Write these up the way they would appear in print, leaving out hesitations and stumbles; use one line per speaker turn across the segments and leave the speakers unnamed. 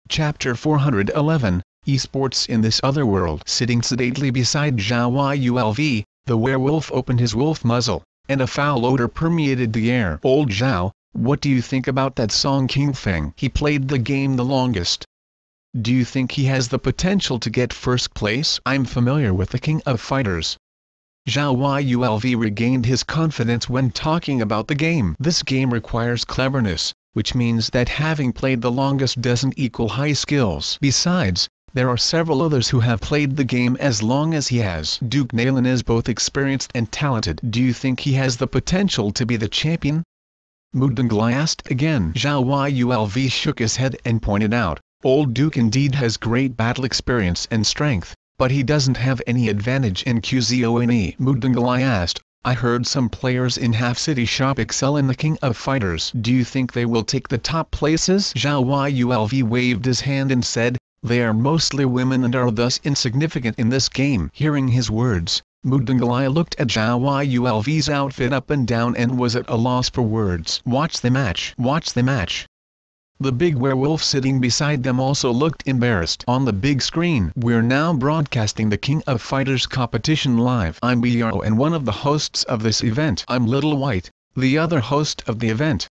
Chapter 411, Esports in this other world. Sitting sedately beside Xuanhuan, the werewolf opened his wolf muzzle, and a foul odor permeated the air. Old Zhao, what do you think about that song King Feng? He played the game the longest. Do you think he has the potential to get first place? I'm familiar with the King of Fighters. Xuanhuan regained his confidence when talking about the game. This game requires cleverness, which means that having played the longest doesn't equal high skills. Besides, there are several others who have played the game as long as he has. Duke Nalen is both experienced and talented. Do you think he has the potential to be the champion? Mudangla asked again. Xuanhuan shook his head and pointed out, Old Duke indeed has great battle experience and strength, but he doesn't have any advantage in Xuanhuan. Mudangla asked, I heard some players in Half City Shop excel in the King of Fighters. Do you think they will take the top places? Xuanhuan waved his hand and said, they are mostly women and are thus insignificant in this game. Hearing his words, Mudangla looked at Xuanhuan's outfit up and down and was at a loss for words. Watch the match. Watch the match. The big werewolf sitting beside them also looked embarrassed. On the big screen, we're now broadcasting the King of Fighters competition live. I'm Bro and one of the hosts of this event. I'm Little White, the other host of the event.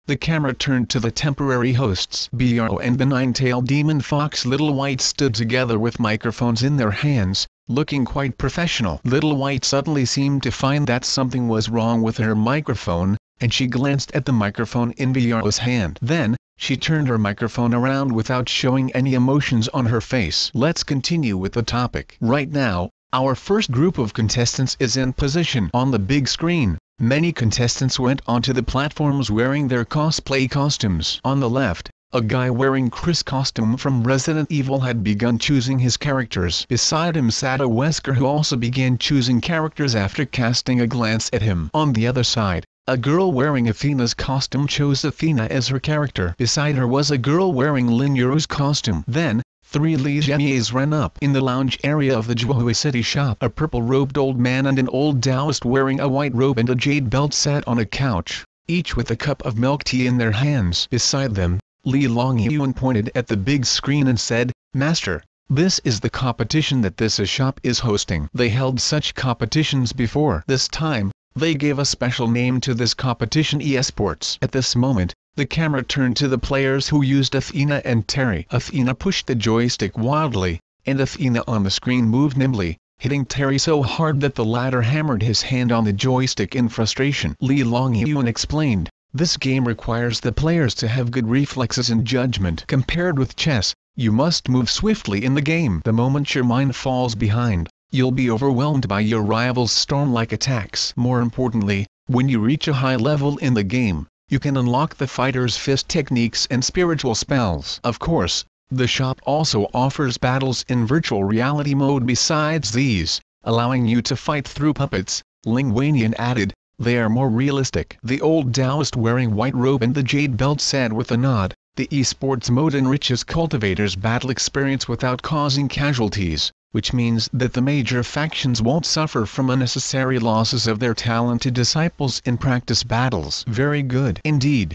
The camera turned to the temporary hosts. Bro and the nine-tailed demon fox Little White stood together with microphones in their hands, looking quite professional. Little White suddenly seemed to find that something was wrong with her microphone, and she glanced at the microphone in Bro's hand. Then, she turned her microphone around without showing any emotions on her face. Let's continue with the topic. Right now, our first group of contestants is in position. On the big screen, many contestants went onto the platforms wearing their cosplay costumes. On the left, a guy wearing Chris' costume from Resident Evil had begun choosing his characters. Beside him sat a Wesker who also began choosing characters after casting a glance at him. On the other side, a girl wearing Athena's costume chose Athena as her character. Beside her was a girl wearing Lin Yuru's costume. Then, three Legionnaires ran up. In the lounge area of the Xuanhuan City shop, a purple-robed old man and an old Taoist wearing a white robe and a jade belt sat on a couch, each with a cup of milk tea in their hands. Beside them, Li Longyuan pointed at the big screen and said, Master, this is the competition that this shop is hosting. They held such competitions before. This time, they gave a special name to this competition, eSports. At this moment, the camera turned to the players who used Athena and Terry. Athena pushed the joystick wildly, and Athena on the screen moved nimbly, hitting Terry so hard that the latter hammered his hand on the joystick in frustration. Li Longyuan explained, this game requires the players to have good reflexes and judgment. Compared with chess, you must move swiftly in the game. The moment your mind falls behind, you'll be overwhelmed by your rival's storm-like attacks. More importantly, when you reach a high level in the game, you can unlock the fighter's fist techniques and spiritual spells. Of course, the shop also offers battles in virtual reality mode besides these, allowing you to fight through puppets. Lingwanian added, they are more realistic. The old Taoist wearing white robe and the jade belt said with a nod, the esports mode enriches cultivators' battle experience without causing casualties, which means that the major factions won't suffer from unnecessary losses of their talented disciples in practice battles. Very good indeed.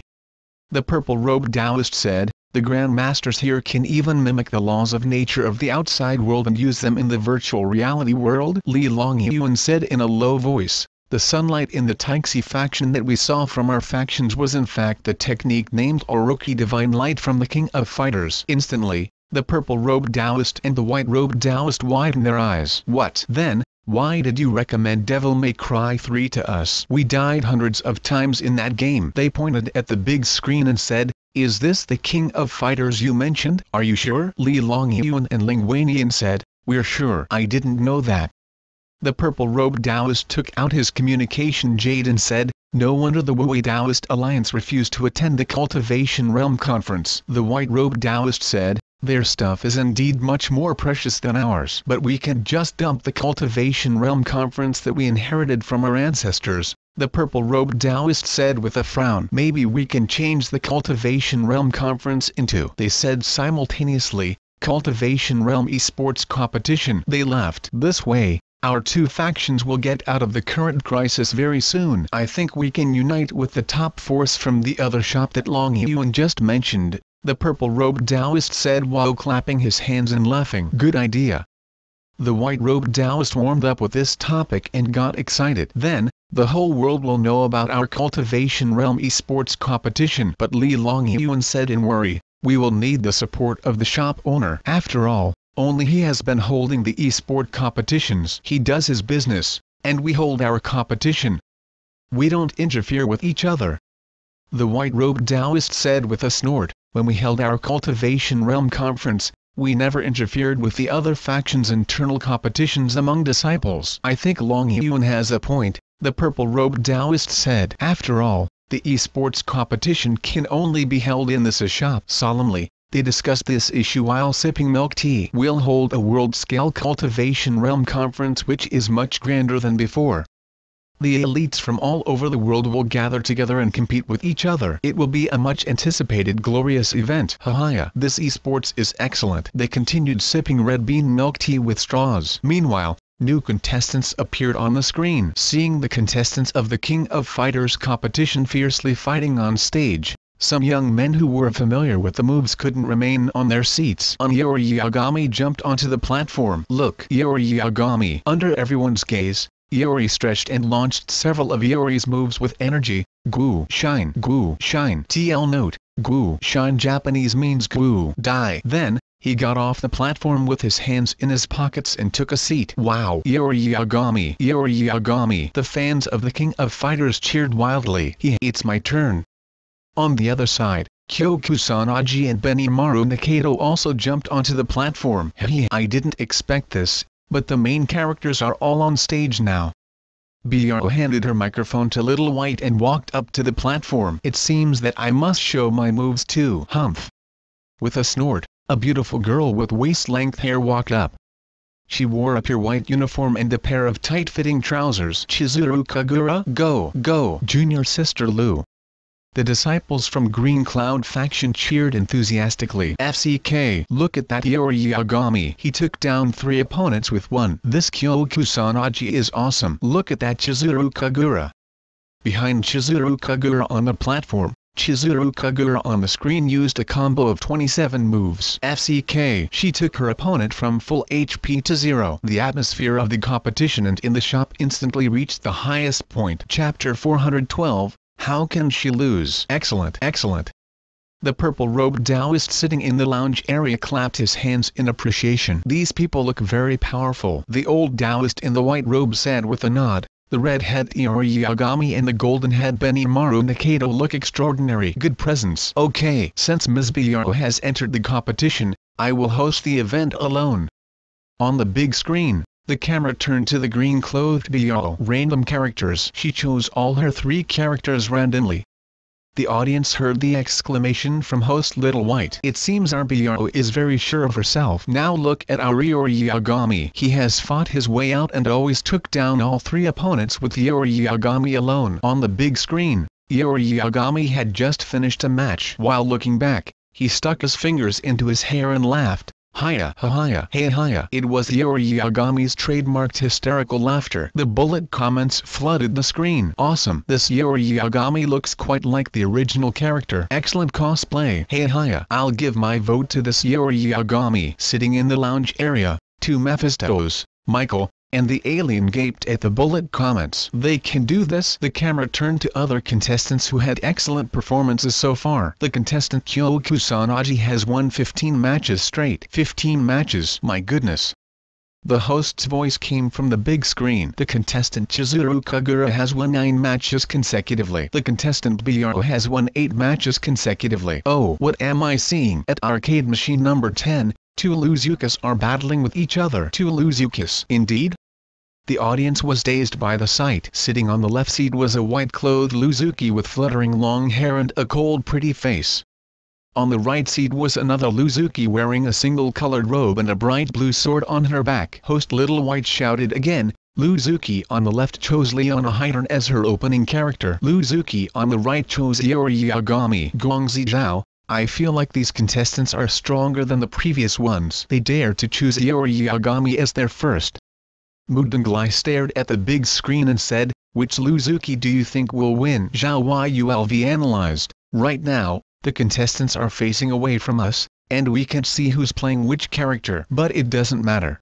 The purple-robed Taoist said, the Grandmasters here can even mimic the laws of nature of the outside world and use them in the virtual reality world. Li Longyuan said in a low voice, the sunlight in the Taixi faction that we saw from our factions was in fact the technique named Oroki Divine Light from the King of Fighters. Instantly, the purple-robed Taoist and the white-robed Taoist widened their eyes. What? Then, why did you recommend Devil May Cry 3 to us? We died hundreds of times in that game. They pointed at the big screen and said, is this the King of Fighters you mentioned? Are you sure? Li Longyuan and Lingwanian said, we're sure. I didn't know that. The purple-robed Taoist took out his communication jade and said, no wonder the Wu Taoist Alliance refused to attend the Cultivation Realm Conference. The white-robed Taoist said, their stuff is indeed much more precious than ours. But we can just dump the Cultivation Realm Conference that we inherited from our ancestors, the purple-robed Taoist said with a frown. Maybe we can change the Cultivation Realm Conference into, they said simultaneously, Cultivation Realm Esports Competition. They left. This way, our two factions will get out of the current crisis very soon. I think we can unite with the top force from the other shop that Longyuan just mentioned, the purple-robed Taoist said while clapping his hands and laughing. Good idea. The white-robed Taoist warmed up with this topic and got excited. Then, the whole world will know about our cultivation realm esports competition. But Li Longyuan said in worry, we will need the support of the shop owner. After all, only he has been holding the esport competitions. He does his business, and we hold our competition. We don't interfere with each other. The white-robed Taoist said with a snort, when we held our cultivation realm conference, we never interfered with the other factions' internal competitions among disciples. I think Longyuan has a point, the purple-robed Taoist said. After all, the esports competition can only be held in this shop. Solemnly, they discussed this issue while sipping milk tea. We'll hold a world-scale cultivation realm conference which is much grander than before. The elites from all over the world will gather together and compete with each other. It will be a much anticipated glorious event. Haha, this esports is excellent. They continued sipping red bean milk tea with straws. Meanwhile, new contestants appeared on the screen. Seeing the contestants of the King of Fighters competition fiercely fighting on stage, some young men who were familiar with the moves couldn't remain on their seats. Yori Yagami jumped onto the platform. Look, Yori Yagami. Under everyone's gaze, Yori stretched and launched several of Yori's moves with energy. Gu Shine. Gu Shine. TL note, Gu Shine Japanese means Gu Die. Then, he got off the platform with his hands in his pockets and took a seat. Wow! Yori Yagami! Yori Yagami! The fans of the King of Fighters cheered wildly. It's my turn. On the other side, Kyoku Sanaji and Benimaru Nakato also jumped onto the platform. I didn't expect this, but the main characters are all on stage now. Biaro handed her microphone to Little White and walked up to the platform. It seems that I must show my moves too. Humph! With a snort, a beautiful girl with waist-length hair walked up. She wore a pure white uniform and a pair of tight-fitting trousers. Chizuru Kagura, go, junior sister Lu. The disciples from Green Cloud faction cheered enthusiastically. FCK, look at that Yori Yagami. He took down 3 opponents with 1. This Kyoku Sanaji is awesome. Look at that Chizuru Kagura. Behind Chizuru Kagura on the platform, Chizuru Kagura on the screen used a combo of 27 moves. FCK, she took her opponent from full HP to 0. The atmosphere of the competition and in the shop instantly reached the highest point. Chapter 412. How can she lose? Excellent, excellent. The purple-robed Taoist sitting in the lounge area clapped his hands in appreciation. These people look very powerful. The old Taoist in the white robe said with a nod. The red-head Yori Yagami and the golden-head Benimaru Nakato look extraordinary. Good presence. Okay, since Ms. Biaro has entered the competition, I will host the event alone. On the big screen, the camera turned to the green-clothed Biaro. Random characters. She chose all her 3 characters randomly. The audience heard the exclamation from host Little White. It seems our Biaro is very sure of herself. Now look at our Yori Yagami. He has fought his way out and always took down all 3 opponents with Yori Yagami alone. On the big screen, Yori Yagami had just finished a match. While looking back, he stuck his fingers into his hair and laughed. Hiya, hiya, hey hiya. It was Yori Yagami's trademarked hysterical laughter. The bullet comments flooded the screen. Awesome. This Yori Yagami looks quite like the original character. Excellent cosplay. Hey hiya. I'll give my vote to this Yori Yagami. Sitting in the lounge area, 2 Mephistos, Michael, and the alien gaped at the bullet comments. They can do this. The camera turned to other contestants who had excellent performances so far. The contestant Kyoku Sanaji has won 15 matches straight. 15 matches. My goodness. The host's voice came from the big screen. The contestant Chizuru Kagura has won 9 matches consecutively. The contestant Biaro has won 8 matches consecutively. Oh, what am I seeing? At arcade machine number 10, 2 Luzukas are battling with each other. 2 Luzukas. Indeed? The audience was dazed by the sight. Sitting on the left seat was a white-clothed Luzuki with fluttering long hair and a cold pretty face. On the right seat was another Luzuki wearing a single-colored robe and a bright blue sword on her back. Host Little White shouted again. Luzuki on the left chose Leona Hydern as her opening character. Luzuki on the right chose Yori Yagami. Guangzi Zhao, I feel like these contestants are stronger than the previous ones. They dare to choose Yori Yagami as their first. Mudanglai stared at the big screen and said, which Luzuki do you think will win? Zhao Yulv analyzed, right now, the contestants are facing away from us, and we can't see who's playing which character. But it doesn't matter.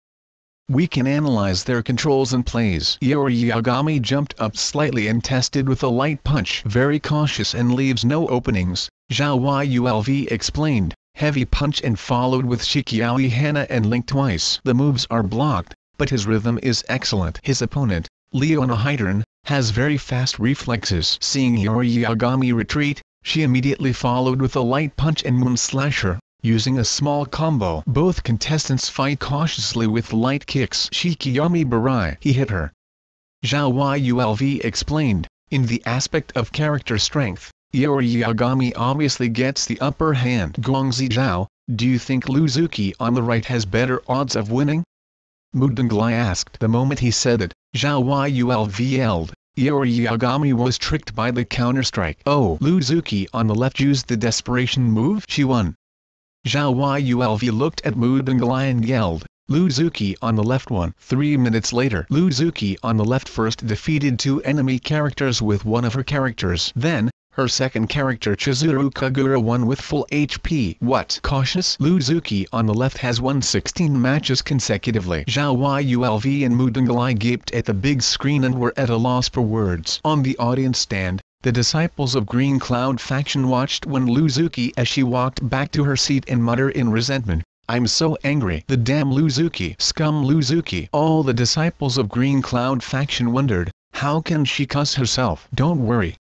We can analyze their controls and plays. Yagami jumped up slightly and tested with a light punch. Very cautious and leaves no openings, Zhao Yulv explained. Heavy punch and followed with Shikiawi Hana and Link twice. The moves are blocked, but his rhythm is excellent. His opponent, Leona Hydron, has very fast reflexes. Seeing Yagami retreat, she immediately followed with a light punch and moon slasher, using a small combo. Both contestants fight cautiously with light kicks. Shikiyami Barai. He hit her. Zhao Yulv explained. In the aspect of character strength, Yagami obviously gets the upper hand. Guangzi Zhao, do you think Luzuki on the right has better odds of winning? Mudanglai asked. The moment he said it, Zhao Yulv yelled. Yagami was tricked by the counter-strike. Oh! Luzuki on the left used the desperation move. She won. Zhao Yulv looked at Mudanglai and yelled. Luzuki on the left won. 3 minutes later, Luzuki on the left first defeated 2 enemy characters with one of her characters. Then, her second character Chizuru Kagura won with full HP. What? Cautious? Luzuki on the left has won 16 matches consecutively. Zhao Yulv and Mudanglai gaped at the big screen and were at a loss for words. On the audience stand, the disciples of Green Cloud faction watched when Luzuki as she walked back to her seat and muttered in resentment, I'm so angry. The damn Luzuki. Scum Luzuki. All the disciples of Green Cloud faction wondered, how can she cuss herself? Don't worry.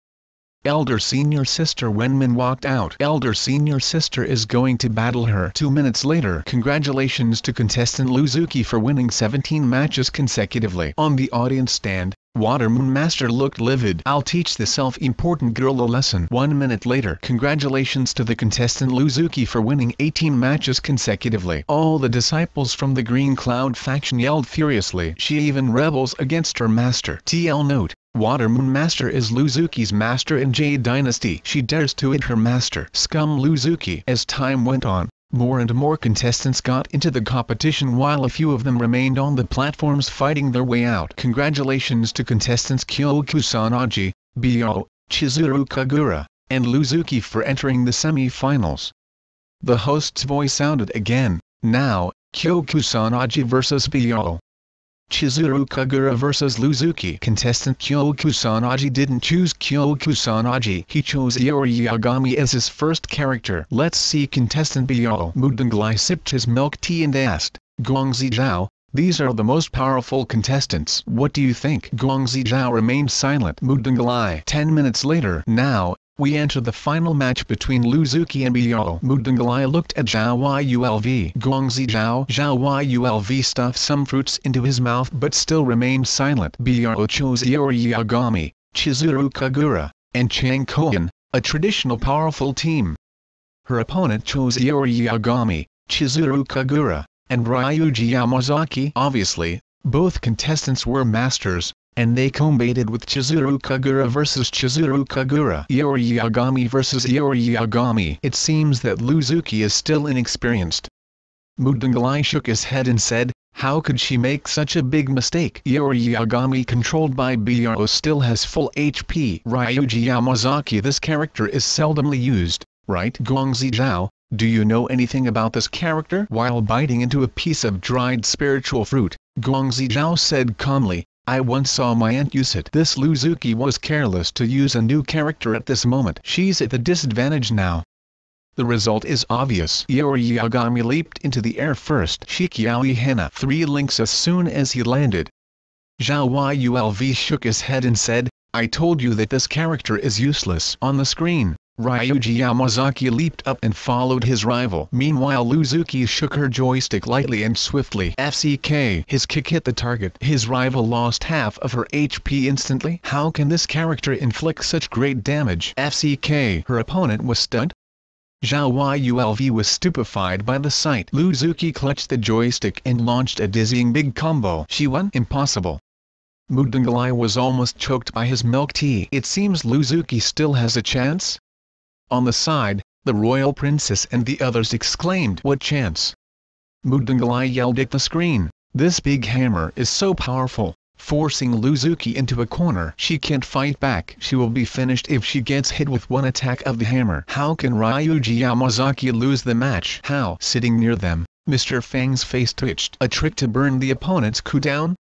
Elder Senior Sister Wenmin walked out. Elder Senior Sister is going to battle her. 2 minutes later. Congratulations to contestant Luzuki for winning 17 matches consecutively. On the audience stand, Watermoon Master looked livid. I'll teach the self-important girl a lesson. 1 minute later. Congratulations to the contestant Luzuki for winning 18 matches consecutively. All the disciples from the Green Cloud faction yelled furiously. She even rebels against her master. TL note. Watermoon Master is Luzuki's master in Jade Dynasty. She dares to hit her master. Scum Luzuki. As time went on, more and more contestants got into the competition while a few of them remained on the platforms fighting their way out. Congratulations to contestants Kyoku Sanaji, Bio, Chizuru Kagura, and Luzuki for entering the semi-finals. The host's voice sounded again. Now, Kyoku Sanaji vs Bio. Chizuru Kagura vs Luzuki. Contestant Kyoku Sanaji didn't choose Kyoku Sanaji. He chose Yagami as his first character. Let's see contestant Bio. Mudanglai sipped his milk tea and asked, Guangzi Zhao, these are the most powerful contestants. What do you think? Guangzi Zhao remained silent. Mudanglai. 10 minutes later. Now, we enter the final match between Luzuki and Bio. Mudanglai looked at Zhao Yulv. Guangzi Zhao. Zhao Yulv stuffed some fruits into his mouth but still remained silent. Bio chose Yagami, Chizuru Kagura, and Chang Kohan, a traditional powerful team. Her opponent chose Yagami, Chizuru Kagura, and Ryuji Yamazaki. Obviously, both contestants were masters, and they combated with Chizuru Kagura vs Chizuru Kagura. Yagami vs Yagami. It seems that Luzuki is still inexperienced. Mudanglai shook his head and said, how could she make such a big mistake? Yagami controlled by Bio still has full HP. Ryuji Yamazaki. This character is seldomly used, right? Guangzi Zhao, do you know anything about this character? While biting into a piece of dried spiritual fruit, Guangzi Zhao said calmly, I once saw my aunt use it. This Luzuki was careless to use a new character at this moment. She's at a disadvantage now. The result is obvious. Yagami leaped into the air first. Shikiawi Hana 3 links as soon as he landed. Zhao Yulv shook his head and said, I told you that this character is useless. On the screen, Ryuji Yamazaki leaped up and followed his rival. Meanwhile Luzuki shook her joystick lightly and swiftly. FCK. His kick hit the target. His rival lost half of her HP instantly. How can this character inflict such great damage? FCK. Her opponent was stunned. Zhao Yulv was stupefied by the sight. Luzuki clutched the joystick and launched a dizzying big combo. She won? Impossible. Mudanglai was almost choked by his milk tea. It seems Luzuki still has a chance? On the side, the royal princess and the others exclaimed, what chance? Mudanglai yelled at the screen, this big hammer is so powerful, forcing Luzuki into a corner. She can't fight back. She will be finished if she gets hit with one attack of the hammer. How can Ryuji Yamazaki lose the match? How? Sitting near them, Mr. Fang's face twitched. A trick to burn the opponent's cooldown?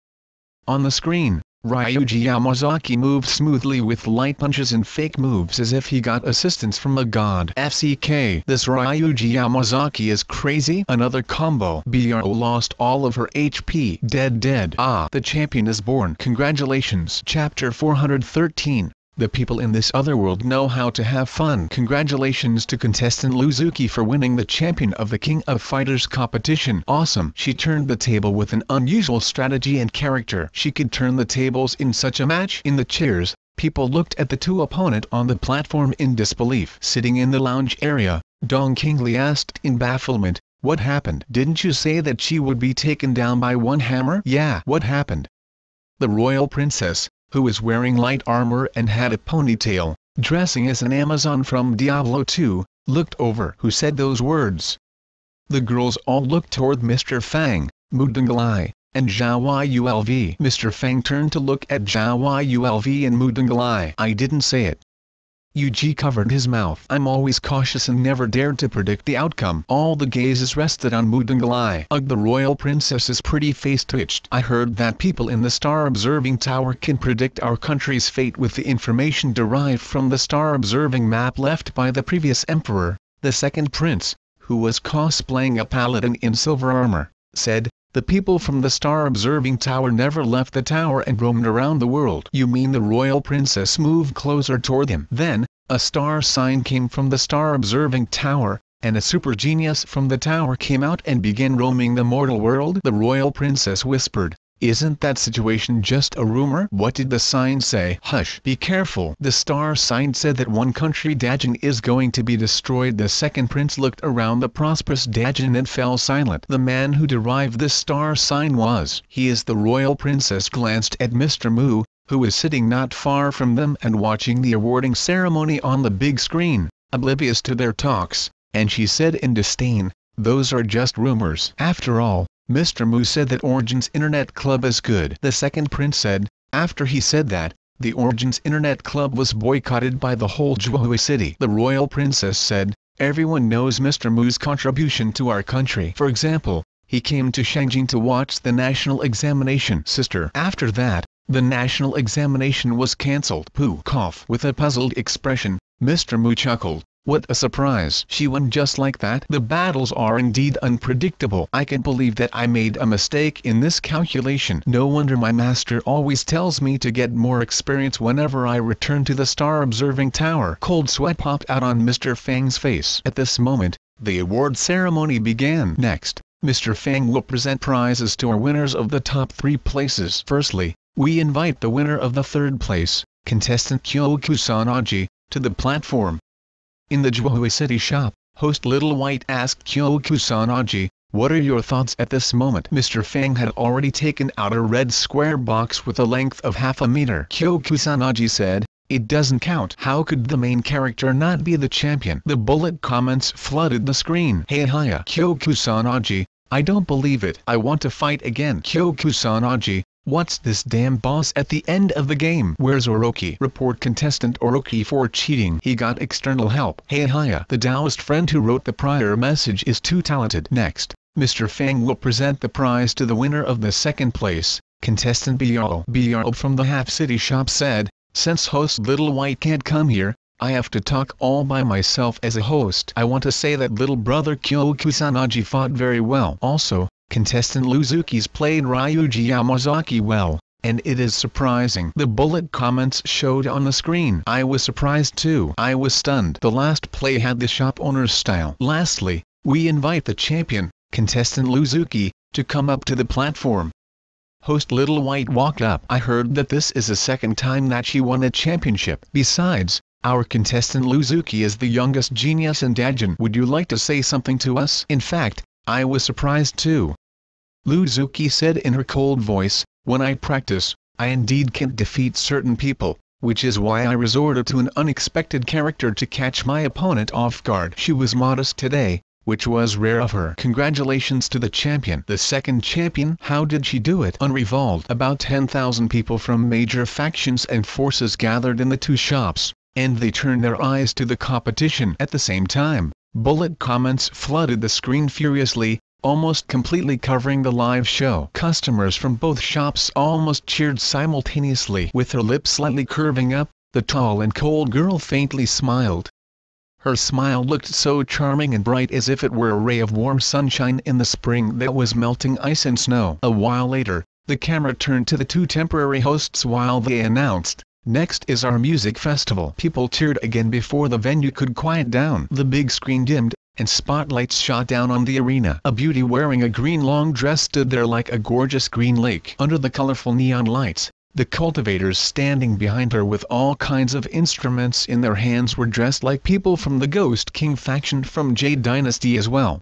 On the screen, Ryuji Yamazaki moved smoothly with light punches and fake moves as if he got assistance from a god. FCK. This Ryuji Yamazaki is crazy. Another combo. BRO lost all of her HP. Dead. Ah, the champion is born. Congratulations. Chapter 413. The people in this other world know how to have fun. Congratulations to contestant Luzuki for winning the champion of the King of Fighters competition. Awesome. She turned the table with an unusual strategy and character. She could turn the tables in such a match. In the chairs, people looked at the two opponents on the platform in disbelief. Sitting in the lounge area, Dong Qingli asked in bafflement, "What happened? Didn't you say that she would be taken down by one hammer?" "Yeah, what happened?" The royal princess, who was wearing light armor and had a ponytail, dressing as an Amazon from Diablo 2, looked over. "Who said those words?" The girls all looked toward Mr. Fang, Mudungalai, and Zhao Yulv. Mr. Fang turned to look at Zhao Yulv and Mudungalai. "I didn't say it." Yuji covered his mouth. "I'm always cautious and never dared to predict the outcome." All the gazes rested on Mudungalai. Ugh, the royal princess's pretty face twitched. "I heard that people in the Star Observing Tower can predict our country's fate with the information derived from the star observing map left by the previous emperor." The second prince, who was cosplaying a paladin in silver armor, said, "The people from the Star Observing Tower never left the tower and roamed around the world." "You mean?" The royal princess moved closer toward him. Then, a star sign came from the Star Observing Tower, and a super genius from the tower came out and began roaming the mortal world. The royal princess whispered, "Isn't that situation just a rumor?" "What did the sign say?" "Hush, be careful." "The star sign said that one country Dajin is going to be destroyed." The second prince looked around the prosperous Dajin and fell silent. The man who derived this star sign was. "He is." The royal princess glanced at Mr. Mu, who was sitting not far from them and watching the awarding ceremony on the big screen, oblivious to their talks, and she said in disdain, "Those are just rumors." After all, Mr. Mu said that Origins Internet Club is good. The second prince said. After he said that, the Origins Internet Club was boycotted by the whole Xuanhuan city. The royal princess said, "Everyone knows Mr. Mu's contribution to our country. For example, he came to Shangjing to watch the national examination." "Sister." After that, the national examination was cancelled. Pooh. Cough. With a puzzled expression, Mr. Mu chuckled. "What a surprise. She won just like that." "The battles are indeed unpredictable. I can believe that I made a mistake in this calculation. No wonder my master always tells me to get more experience whenever I return to the Star Observing Tower." Cold sweat popped out on Mr. Fang's face. At this moment, the award ceremony began. Next, Mr. Fang will present prizes to our winners of the top 3 places. Firstly, we invite the winner of the 3rd place, contestant Kyoku Sanaji, to the platform. In the Xuanhuan City shop, host Little White asked Kyoku Sanaji, "What are your thoughts at this moment?" Mr. Fang had already taken out a red square box with a length of half a meter. Kyoku Sanaji said, "It doesn't count." How could the main character not be the champion? The bullet comments flooded the screen. "Hey hiya, Kyoku Sanaji, I don't believe it. I want to fight again." "Kyoku Sanaji, what's this damn boss at the end of the game? Where's Orochi?" "Report contestant Orochi for cheating. He got external help." "Hey hiya, the Taoist friend who wrote the prior message is too talented." Next, Mr. Fang will present the prize to the winner of the 2nd place, contestant BRO from the Half City shop said, "Since host Little White can't come here, I have to talk all by myself as a host. I want to say that little brother Kyoku Sanaji fought very well. Also, contestant Luzuki's played Ryuji Yamazaki well, and it is surprising." The bullet comments showed on the screen. "I was surprised too. I was stunned. The last play had the shop owner's style." Lastly, we invite the champion, contestant Luzuki, to come up to the platform. Host Little White walked up. "I heard that this is the 2nd time that she won a championship. Besides, our contestant Luzuki is the youngest genius in Dajin. Would you like to say something to us?" "In fact, I was surprised too," Luzuki said in her cold voice. "When I practice, I indeed can't defeat certain people, which is why I resorted to an unexpected character to catch my opponent off guard." She was modest today, which was rare of her. Congratulations to the champion. The second champion. How did she do it? Unrevolved. About 10,000 people from major factions and forces gathered in the two shops, and they turned their eyes to the competition. At the same time, bullet comments flooded the screen furiously, almost completely covering the live show. Customers from both shops almost cheered simultaneously. With her lips slightly curving up, the tall and cold girl faintly smiled. Her smile looked so charming and bright, as if it were a ray of warm sunshine in the spring that was melting ice and snow. A while later, the camera turned to the two temporary hosts while they announced, "Next is our music festival." People cheered again before the venue could quiet down. The big screen dimmed, and spotlights shot down on the arena. A beauty wearing a green long dress stood there like a gorgeous green lake under the colorful neon lights. The cultivators standing behind her with all kinds of instruments in their hands were dressed like people from the Ghost King faction from Jade Dynasty as well.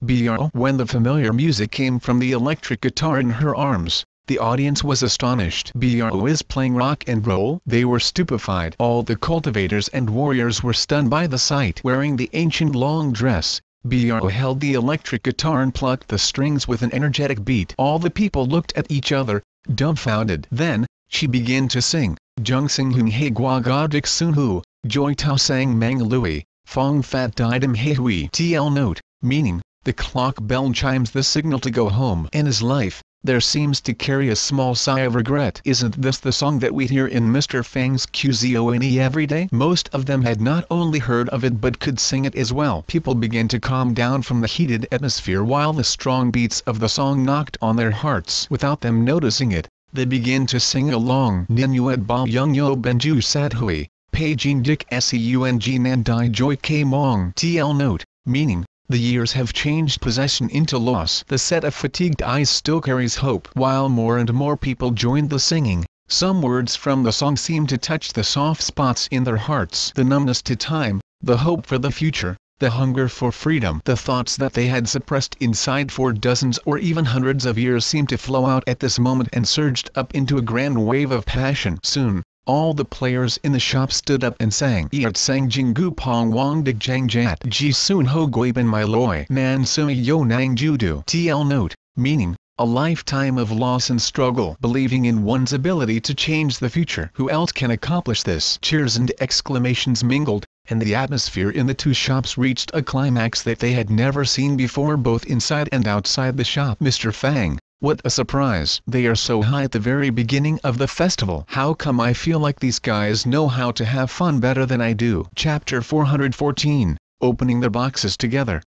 When the familiar music came from the electric guitar in her arms, the audience was astonished. "Bro is playing rock and roll?" They were stupefied. All the cultivators and warriors were stunned by the sight. Wearing the ancient long dress, Bro held the electric guitar and plucked the strings with an energetic beat. All the people looked at each other, dumbfounded. Then, she began to sing, "Jung Sing Hung He Gua Ga Dik Sun Hu, Joy Tao Sang Mang Lui, Fong Fat Didam He Hui." TL note, meaning, the clock bell chimes the signal to go home. In his life, there seems to carry a small sigh of regret. Isn't this the song that we hear in Mr. Fang's QZONE every day? Most of them had not only heard of it but could sing it as well. People began to calm down from the heated atmosphere while the strong beats of the song knocked on their hearts. Without them noticing it, they began to sing along. "Ninuet Ba Young Yo Benju Sat Hui, Pei Jin Dik Seung Nan Dai Joy K Mong." TL note, meaning, the years have changed possession into loss. The set of fatigued eyes still carries hope. While more and more people joined the singing, some words from the song seemed to touch the soft spots in their hearts. The numbness to time, the hope for the future, the hunger for freedom, the thoughts that they had suppressed inside for dozens or even hundreds of years seemed to flow out at this moment and surged up into a grand wave of passion. Soon, all the players in the shop stood up and sang, "Yat sang Jingu Pong Wang Dig Jang Jat Ji Sun Ho Guiban My Loi Man Sui Yo Nang Judu." TL note, meaning, a lifetime of loss and struggle. Believing in one's ability to change the future. Who else can accomplish this? Cheers and exclamations mingled, and the atmosphere in the two shops reached a climax that they had never seen before, both inside and outside the shop. "Mr. Fang, what a surprise. They are so high at the very beginning of the festival. How come I feel like these guys know how to have fun better than I do?" Chapter 414, Opening the Boxes Together.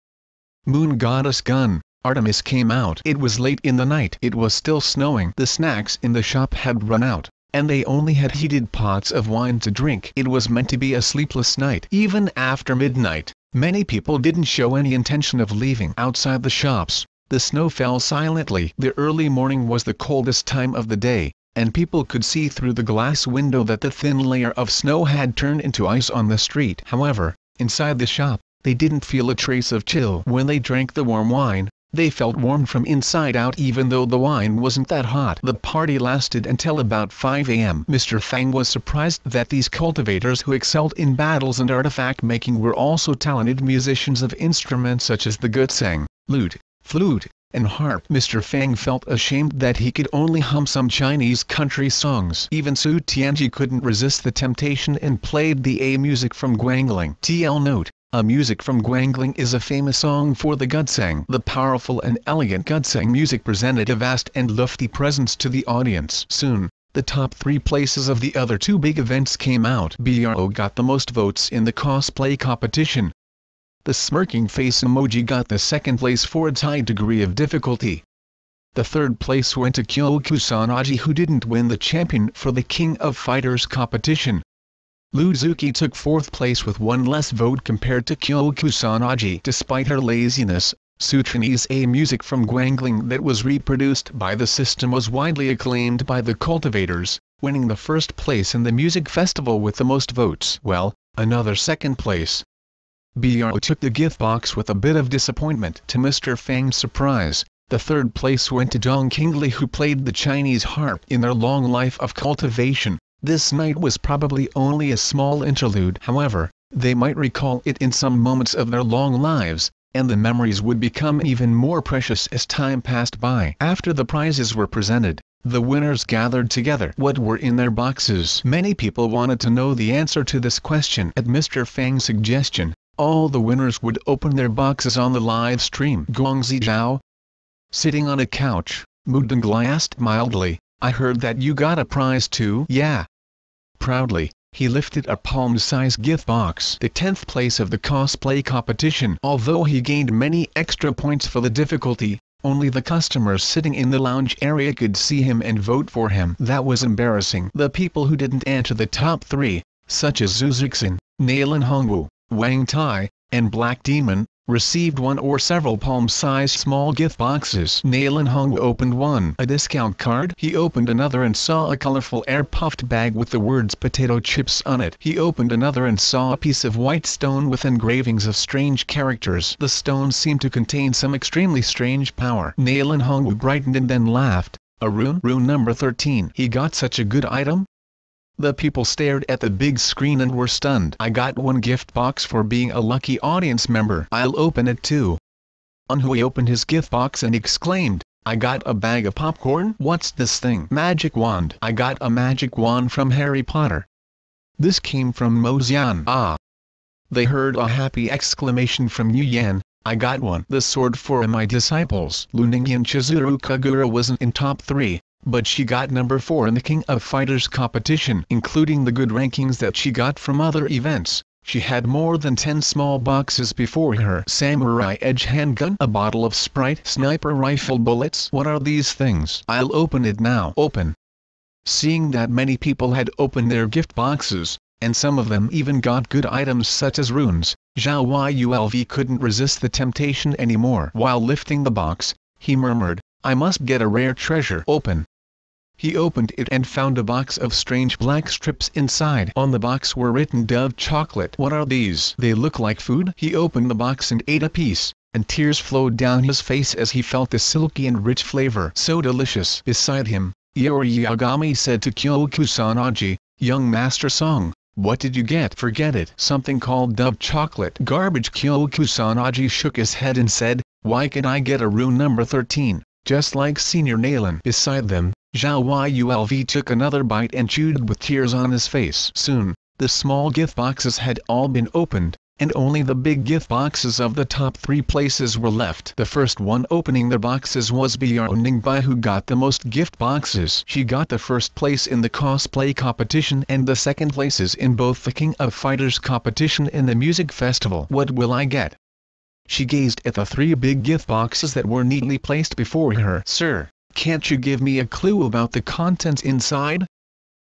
Moon Goddess Gun, Artemis came out. It was late in the night. It was still snowing. The snacks in the shop had run out, and they only had heated pots of wine to drink. It was meant to be a sleepless night. Even after midnight, many people didn't show any intention of leaving. Outside the shops, the snow fell silently. The early morning was the coldest time of the day, and people could see through the glass window that the thin layer of snow had turned into ice on the street. However, inside the shop, they didn't feel a trace of chill. When they drank the warm wine, they felt warm from inside out even though the wine wasn't that hot. The party lasted until about 5 a.m. Mr. Fang was surprised that these cultivators who excelled in battles and artifact making were also talented musicians of instruments such as the gutsang, lute, flute, and harp. Mr. Fang felt ashamed that he could only hum some Chinese country songs. Even Su Tianji couldn't resist the temptation and played the A music from Guangling. TL note, a music from Guangling is a famous song for the gutsang. The powerful and elegant gutsang music presented a vast and lofty presence to the audience. Soon, the top 3 places of the other 2 big events came out. Bro got the most votes in the cosplay competition. The smirking face emoji got the 2nd place for its high degree of difficulty. The 3rd place went to Xuanhuan, who didn't win the champion for the King of Fighters competition. Luzuki took 4th place with 1 less vote compared to Xuanhuan. Despite her laziness, Sutrini's A music from Guangling that was reproduced by the system was widely acclaimed by the cultivators, winning the 1st place in the music festival with the most votes. Well, another 2nd place. Bro took the gift box with a bit of disappointment. To Mr. Fang's surprise, the 3rd place went to Dong Qingli, who played the Chinese harp in their long life of cultivation. This night was probably only a small interlude. However, they might recall it in some moments of their long lives. and the memories would become even more precious as time passed by. After the prizes were presented, the winners gathered together. What were in their boxes? Many people wanted to know the answer to this question. At Mr. Fang's suggestion, all the winners would open their boxes on the live stream. Guangzi Zhao, sitting on a couch, Mudangli asked mildly, "I heard that you got a prize too?" "Yeah." Proudly, he lifted a palm-sized gift box. The 10th place of the cosplay competition. Although he gained many extra points for the difficulty, only the customers sitting in the lounge area could see him and vote for him. That was embarrassing. The people who didn't enter the top 3, such as Zuzixin, Nailin Hongwu, Wang Tai, and Black Demon, received one or several palm-sized small gift boxes. Nailin Hongwu opened one, a discount card. He opened another and saw a colorful air-puffed bag with the words potato chips on it. He opened another and saw a piece of white stone with engravings of strange characters. The stone seemed to contain some extremely strange power. Nailin Hongwu brightened and then laughed. "A rune? Rune number 13. He got such a good item?" The people stared at the big screen and were stunned. "I got one gift box for being a lucky audience member. I'll open it too." Xuanhuan opened his gift box and exclaimed, "I got a bag of popcorn? What's this thing?" "Magic wand." "I got a magic wand from Harry Potter." This came from Mo Xian. "Ah!" They heard a happy exclamation from Yu Yan. "I got one." "The sword for my disciples." Lu Ningyan Chizuru Kagura wasn't in top 3. But she got number 4 in the King of Fighters competition. Including the good rankings that she got from other events, she had more than 10 small boxes before her. Samurai Edge handgun, a bottle of Sprite, sniper rifle bullets. What are these things? I'll open it now. Open. Seeing that many people had opened their gift boxes, and some of them even got good items such as runes, Xuanhuan couldn't resist the temptation anymore. While lifting the box, he murmured, "I must get a rare treasure." Open. He opened it and found a box of strange black strips inside. On the box were written Dove chocolate. "What are these? They look like food." He opened the box and ate a piece, and tears flowed down his face as he felt the silky and rich flavor. So delicious. Beside him, Iori Yagami said to Kusanagi, "Young Master Song, what did you get?" "Forget it. Something called Dove chocolate." "Garbage." Kusanagi shook his head and said, "Why can I get a rune number 13, just like Senior Nailin?" Beside them, Xuanhuan took another bite and chewed with tears on his face. Soon, the small gift boxes had all been opened, and only the big gift boxes of the top 3 places were left. The first one opening the boxes was Biao Ningbai, who got the most gift boxes. She got the first place in the cosplay competition and the second places in both the King of Fighters competition and the music festival. "What will I get?" She gazed at the 3 big gift boxes that were neatly placed before her. "Sir, can't you give me a clue about the contents inside?"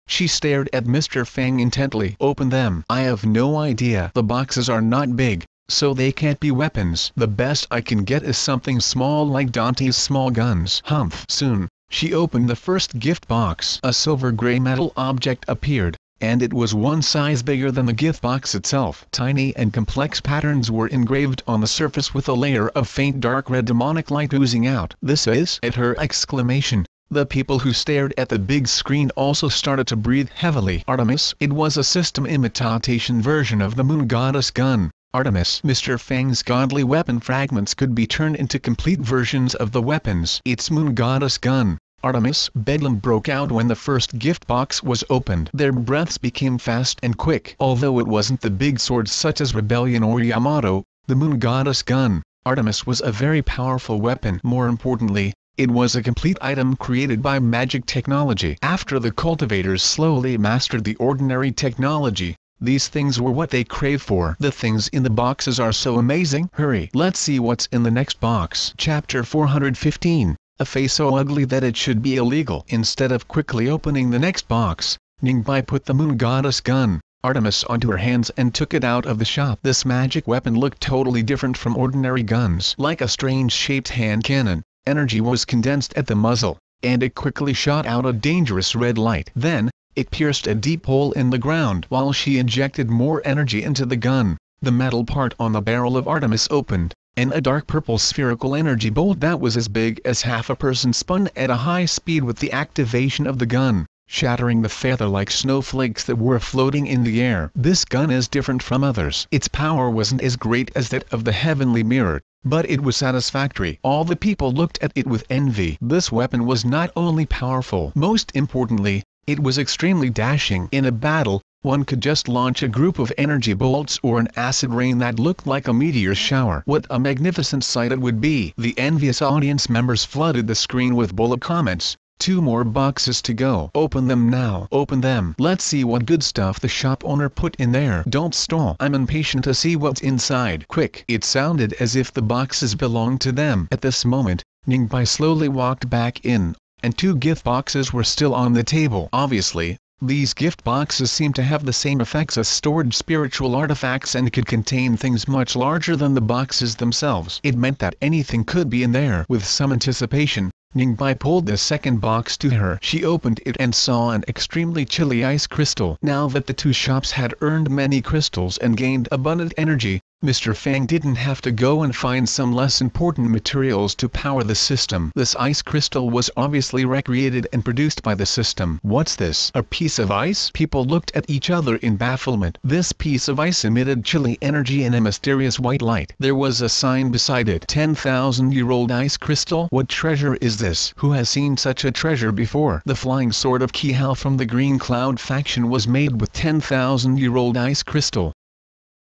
She stared at Mr. Fang intently. "Open them." "I have no idea. The boxes are not big, so they can't be weapons. The best I can get is something small like Dante's small guns." Humph. Soon, she opened the first gift box. A silver-gray metal object appeared, and it was one size bigger than the gift box itself. Tiny and complex patterns were engraved on the surface with a layer of faint dark red demonic light oozing out. "This is?" At her exclamation, the people who stared at the big screen also started to breathe heavily. "Artemis." It was a system imitation version of the Moon Goddess gun. Artemis. Mr. Fang's godly weapon fragments could be turned into complete versions of the weapons. "It's Moon Goddess gun, Artemis." Bedlam broke out when the first gift box was opened. Their breaths became fast and quick. Although it wasn't the big sword such as Rebellion or Yamato, the Moon Goddess gun, Artemis was a very powerful weapon. More importantly, it was a complete item created by magic technology. After the cultivators slowly mastered the ordinary technology, these things were what they craved for. "The things in the boxes are so amazing. Hurry, let's see what's in the next box." Chapter 415. A face so ugly that it should be illegal. Instead of quickly opening the next box, Ningbai put the Moon Goddess gun, Artemis, onto her hands and took it out of the shop. This magic weapon looked totally different from ordinary guns. Like a strange-shaped hand cannon, energy was condensed at the muzzle, and it quickly shot out a dangerous red light. Then, it pierced a deep hole in the ground. While she injected more energy into the gun, the metal part on the barrel of Artemis opened, and a dark purple spherical energy bolt that was as big as half a person spun at a high speed with the activation of the gun. shattering the feather-like snowflakes that were floating in the air. This gun is different from others. Its power wasn't as great as that of the heavenly mirror, but it was satisfactory. All the people looked at it with envy. This weapon was not only powerful, most importantly, it was extremely dashing. In a battle, one could just launch a group of energy bolts or an acid rain that looked like a meteor shower. What a magnificent sight it would be! The envious audience members flooded the screen with bullet comments. 2 more boxes to go. Open them now. Open them. Let's see what good stuff the shop owner put in there. Don't stall. I'm impatient to see what's inside. Quick. It sounded as if the boxes belonged to them. At this moment, Ningbai slowly walked back in, and 2 gift boxes were still on the table. Obviously, these gift boxes seemed to have the same effects as stored spiritual artifacts and could contain things much larger than the boxes themselves. It meant that anything could be in there. With some anticipation, Ningbai pulled the second box to her. She opened it and saw an extremely chilly ice crystal. Now that the 2 shops had earned many crystals and gained abundant energy, Mr. Fang didn't have to go and find some less important materials to power the system. This ice crystal was obviously recreated and produced by the system. What's this? A piece of ice? People looked at each other in bafflement. This piece of ice emitted chilly energy and a mysterious white light. There was a sign beside it. 10,000-year-old ice crystal? What treasure is this? Who has seen such a treasure before? The flying sword of Qihao from the Green Cloud faction was made with 10,000-year-old ice crystal.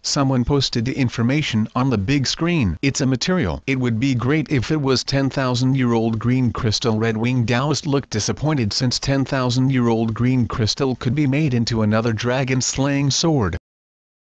Someone posted the information on the big screen. It's a material. It would be great if it was 10,000-year-old green crystal. Red Winged Taoist looked disappointed since 10,000-year-old green crystal could be made into another dragon-slaying sword.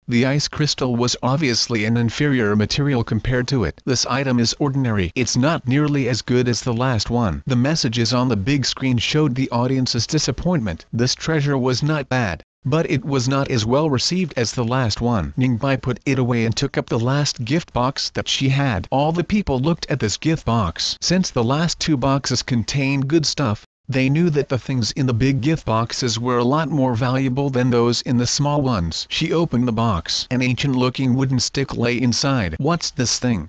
The ice crystal was obviously an inferior material compared to it. This item is ordinary. It's not nearly as good as the last one. The messages on the big screen showed the audience's disappointment. This treasure was not bad, but it was not as well received as the last one. Ningbai put it away and took up the last gift box that she had. All the people looked at this gift box. Since the last 2 boxes contained good stuff, they knew that the things in the big gift boxes were a lot more valuable than those in the small ones. She opened the box. An ancient-looking wooden stick lay inside. What's this thing?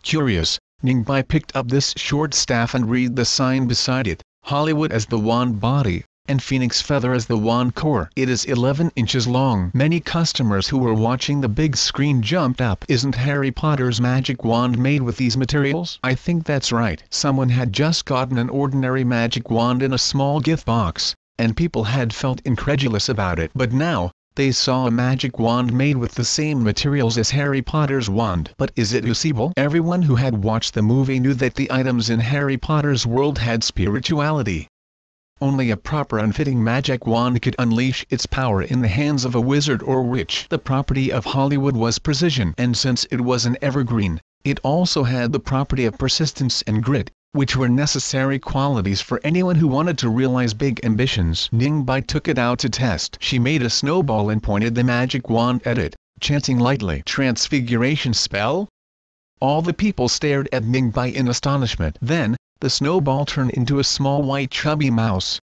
Curious, Ningbai picked up this short staff and read the sign beside it. Hollywood as the wand body, and Phoenix Feather as the wand core. It is 11 inches long. Many customers who were watching the big screen jumped up. Isn't Harry Potter's magic wand made with these materials? I think that's right. Someone had just gotten an ordinary magic wand in a small gift box, and people had felt incredulous about it. But now, they saw a magic wand made with the same materials as Harry Potter's wand. But is it usable? Everyone who had watched the movie knew that the items in Harry Potter's world had spirituality. Only a proper unfitting magic wand could unleash its power in the hands of a wizard or witch. The property of Hollywood was precision, and since it was an evergreen, it also had the property of persistence and grit, which were necessary qualities for anyone who wanted to realize big ambitions. Ningbai took it out to test. She made a snowball and pointed the magic wand at it, chanting lightly, "Transfiguration spell?" All the people stared at Ningbai in astonishment. Then, the snowball turned into a small white chubby mouse.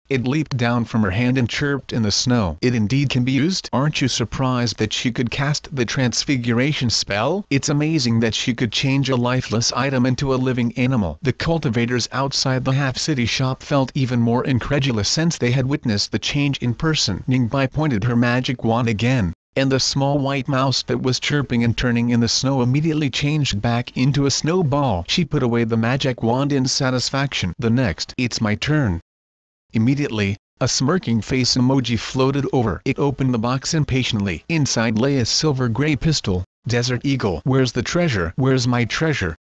It leaped down from her hand and chirped in the snow. It indeed can be used. Aren't you surprised that she could cast the transfiguration spell? It's amazing that she could change a lifeless item into a living animal. The cultivators outside the half-city shop felt even more incredulous since they had witnessed the change in person. Ningbai pointed her magic wand again, and the small white mouse that was chirping and turning in the snow immediately changed back into a snowball. She put away the magic wand in satisfaction. The next, it's my turn. Immediately, a smirking face emoji floated over. It opened the box impatiently. Inside lay a silver-gray pistol. Desert Eagle. Where's the treasure? Where's my treasure?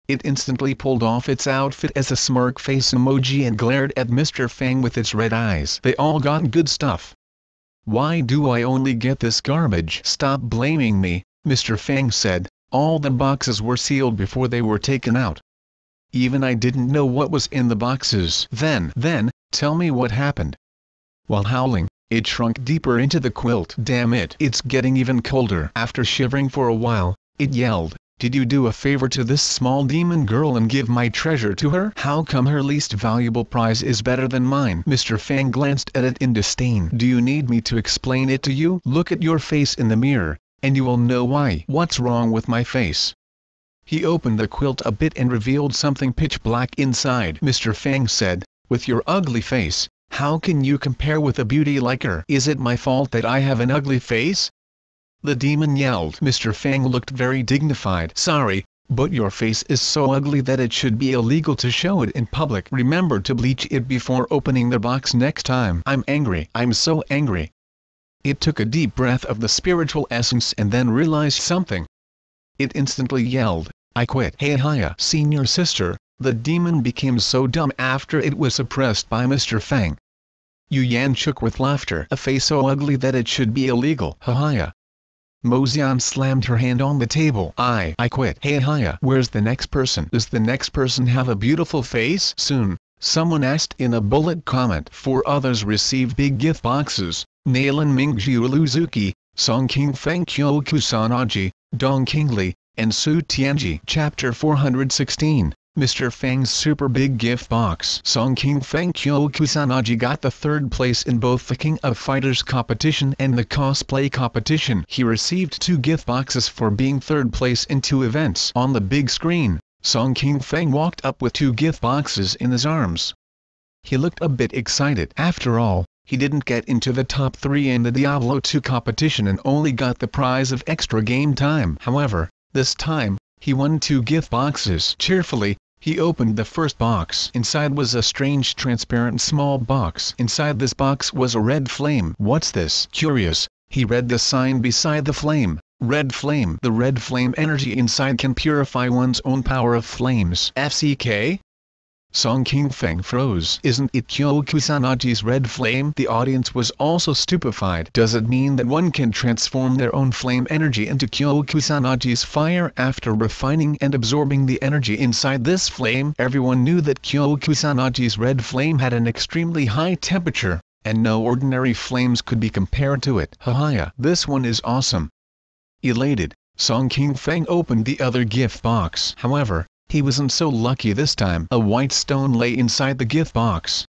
It instantly pulled off its outfit as a smirk face emoji and glared at Mr. Fang with its red eyes. They all got good stuff. Why do I only get this garbage? Stop blaming me, Mr. Fang said. All the boxes were sealed before they were taken out. Even I didn't know what was in the boxes. Then, tell me what happened. While howling, it shrunk deeper into the quilt. Damn it, it's getting even colder. After shivering for a while, it yelled, "Did you do a favor to this small demon girl and give my treasure to her? How come her least valuable prize is better than mine?" Mr. Fang glanced at it in disdain. Do you need me to explain it to you? Look at your face in the mirror, and you will know why. What's wrong with my face? He opened the quilt a bit and revealed something pitch black inside. Mr. Fang said, with your ugly face, How can you compare with a beauty like her? Is it my fault that I have an ugly face? The demon yelled. Mr. Fang looked very dignified. Sorry, but your face is so ugly that it should be illegal to show it in public. Remember to bleach it before opening the box next time. I'm angry. I'm so angry. It took a deep breath of the spiritual essence and then realized something. It instantly yelled, I quit. Hey Hiya, senior sister. The demon became so dumb after it was suppressed by Mr. Fang. Yu Yan shook with laughter. A face so ugly that it should be illegal. Hiya. Mozian slammed her hand on the table. I quit. Hey Hiya. Where's the next person? Does the next person have a beautiful face? Soon, someone asked in a bullet comment. 4 others received big gift boxes. Nalan Mingjiu Luzuki, Song King Feng Kyo Kusanaji, Dong Qingli, and Su Tianji. Chapter 416, Mr. Fang's Super Big Gift Box. Song King Feng Kyo Kusanaji got the 3rd place in both the King of Fighters competition and the cosplay competition. He received 2 gift boxes for being 3rd place in 2 events. On the big screen, Song King Feng walked up with 2 gift boxes in his arms. He looked a bit excited. After all, he didn't get into the top 3 in the Diablo 2 competition and only got the prize of extra game time. However, this time, he won 2 gift boxes. Cheerfully, he opened the first box. Inside was a strange transparent small box. Inside this box was a red flame. What's this? Curious, he read the sign beside the flame. Red flame. The red flame energy inside can purify one's own power of flames. FCK? Song King Feng froze. Isn't it Kyo Kusanaji's red flame? The audience was also stupefied. Does it mean that one can transform their own flame energy into Kyo Kusanaji's fire after refining and absorbing the energy inside this flame? Everyone knew that Kyo Kusanaji's red flame had an extremely high temperature, and no ordinary flames could be compared to it. Hiya, this one is awesome. Elated, Song King Feng opened the other gift box. However, he wasn't so lucky this time. A white stone lay inside the gift box.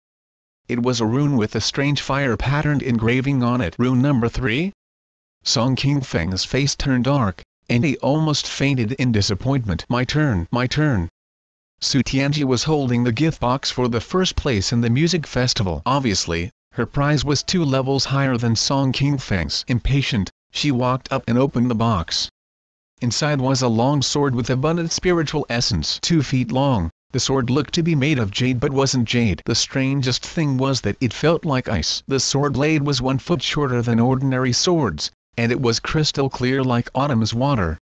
It was a rune with a strange fire patterned engraving on it. Rune number 3? Song King Feng's face turned dark, and he almost fainted in disappointment. My turn. My turn. Su Tianji was holding the gift box for the 1st place in the music festival. Obviously, her prize was 2 levels higher than Song King Feng's. Impatient, she walked up and opened the box. Inside was a long sword with abundant spiritual essence. 2 feet long, the sword looked to be made of jade but wasn't jade. The strangest thing was that it felt like ice. The sword blade was 1 foot shorter than ordinary swords, and it was crystal clear like autumn's water.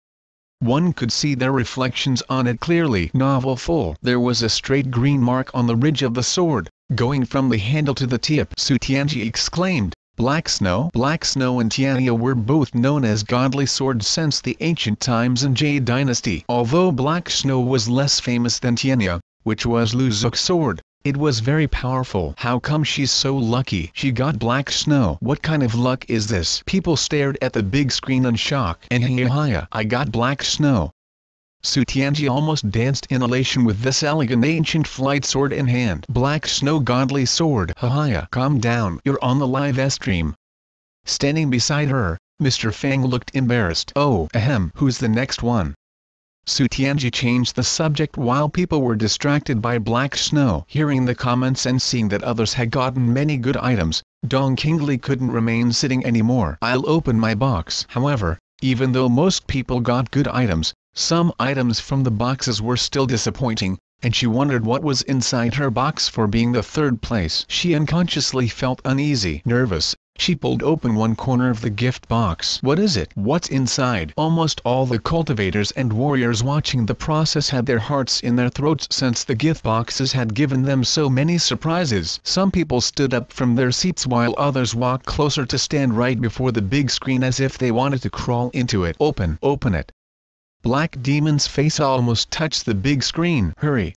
One could see their reflections on it clearly. Novel full. There was a straight green mark on the ridge of the sword, going from the handle to the tip. Su Tianji exclaimed. Black Snow? Black Snow and Tiania were both known as godly swords since the ancient times in Jade Dynasty. Although Black Snow was less famous than Tiania, which was Lu Zuk's sword, it was very powerful. How come she's so lucky? She got Black Snow. What kind of luck is this? People stared at the big screen in shock. And hiya, I got Black Snow. Su Tianji almost danced in elation with this elegant ancient flight sword in hand. Black Snow godly sword. Hiya, calm down. You're on the live stream. Standing beside her, Mr. Fang looked embarrassed. Oh, ahem. Who's the next one? Su Tianji changed the subject while people were distracted by Black Snow. Hearing the comments and seeing that others had gotten many good items, Dong Qingli couldn't remain sitting anymore. I'll open my box. However, even though most people got good items, some items from the boxes were still disappointing, and she wondered what was inside her box for being the 3rd place. She unconsciously felt uneasy. Nervous, she pulled open one corner of the gift box. What is it? What's inside? Almost all the cultivators and warriors watching the process had their hearts in their throats since the gift boxes had given them so many surprises. Some people stood up from their seats while others walked closer to stand right before the big screen as if they wanted to crawl into it. Open it. Black Demon's face almost touched the big screen. Hurry.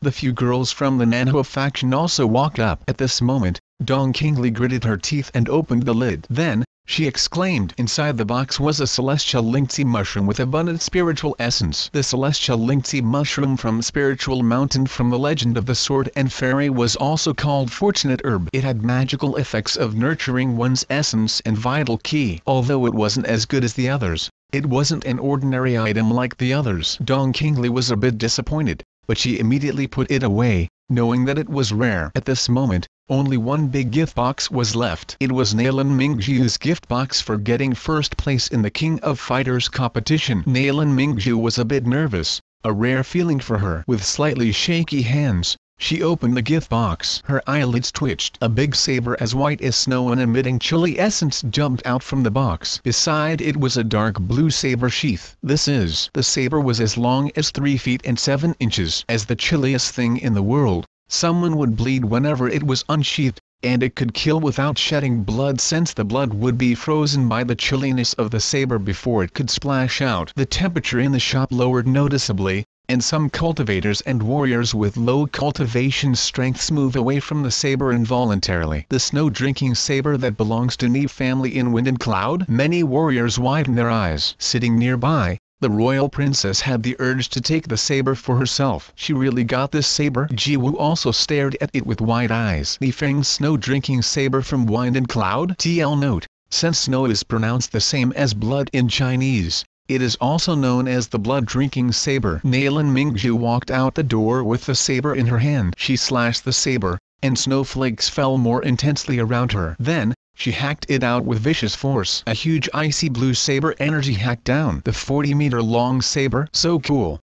The few girls from the Nanhua faction also walked up. At this moment, Dong Qingli gritted her teeth and opened the lid. Then, she exclaimed. Inside the box was a celestial lingzi mushroom with abundant spiritual essence. The celestial lingzi mushroom from Spiritual Mountain from the Legend of the Sword and Fairy was also called Fortunate Herb. It had magical effects of nurturing one's essence and vital key. Although it wasn't as good as the others, it wasn't an ordinary item like the others. Dong Qingli was a bit disappointed, but she immediately put it away, knowing that it was rare. At this moment, Only one big gift box was left. It was Nalan Mingju's gift box for getting first place in the King of Fighters competition. Nalan Mingju was a bit nervous, a rare feeling for her. With slightly shaky hands, she opened the gift box. Her eyelids twitched. A big saber as white as snow and emitting chilly essence jumped out from the box. Beside it was a dark blue saber sheath. The saber was as long as 3 feet and 7 inches. As the chilliest thing in the world, someone would bleed whenever it was unsheathed, and it could kill without shedding blood since the blood would be frozen by the chilliness of the saber before it could splash out. The temperature in the shop lowered noticeably, and some cultivators and warriors with low cultivation strengths move away from the saber involuntarily. The snow-drinking saber that belongs to Neve family in Wind and Cloud? Many warriors widen their eyes. Sitting nearby, the royal princess had the urge to take the saber for herself. She really got this saber? Jiwu also stared at it with wide eyes. Li Feng's snow-drinking saber from Wind and Cloud? TL note: since snow is pronounced the same as blood in Chinese, it is also known as the blood-drinking saber. Nalan Mingju walked out the door with the saber in her hand. She slashed the saber, and snowflakes fell more intensely around her. Then, she hacked it out with vicious force. A huge icy blue saber energy hacked down the 40-meter-long saber. So cool!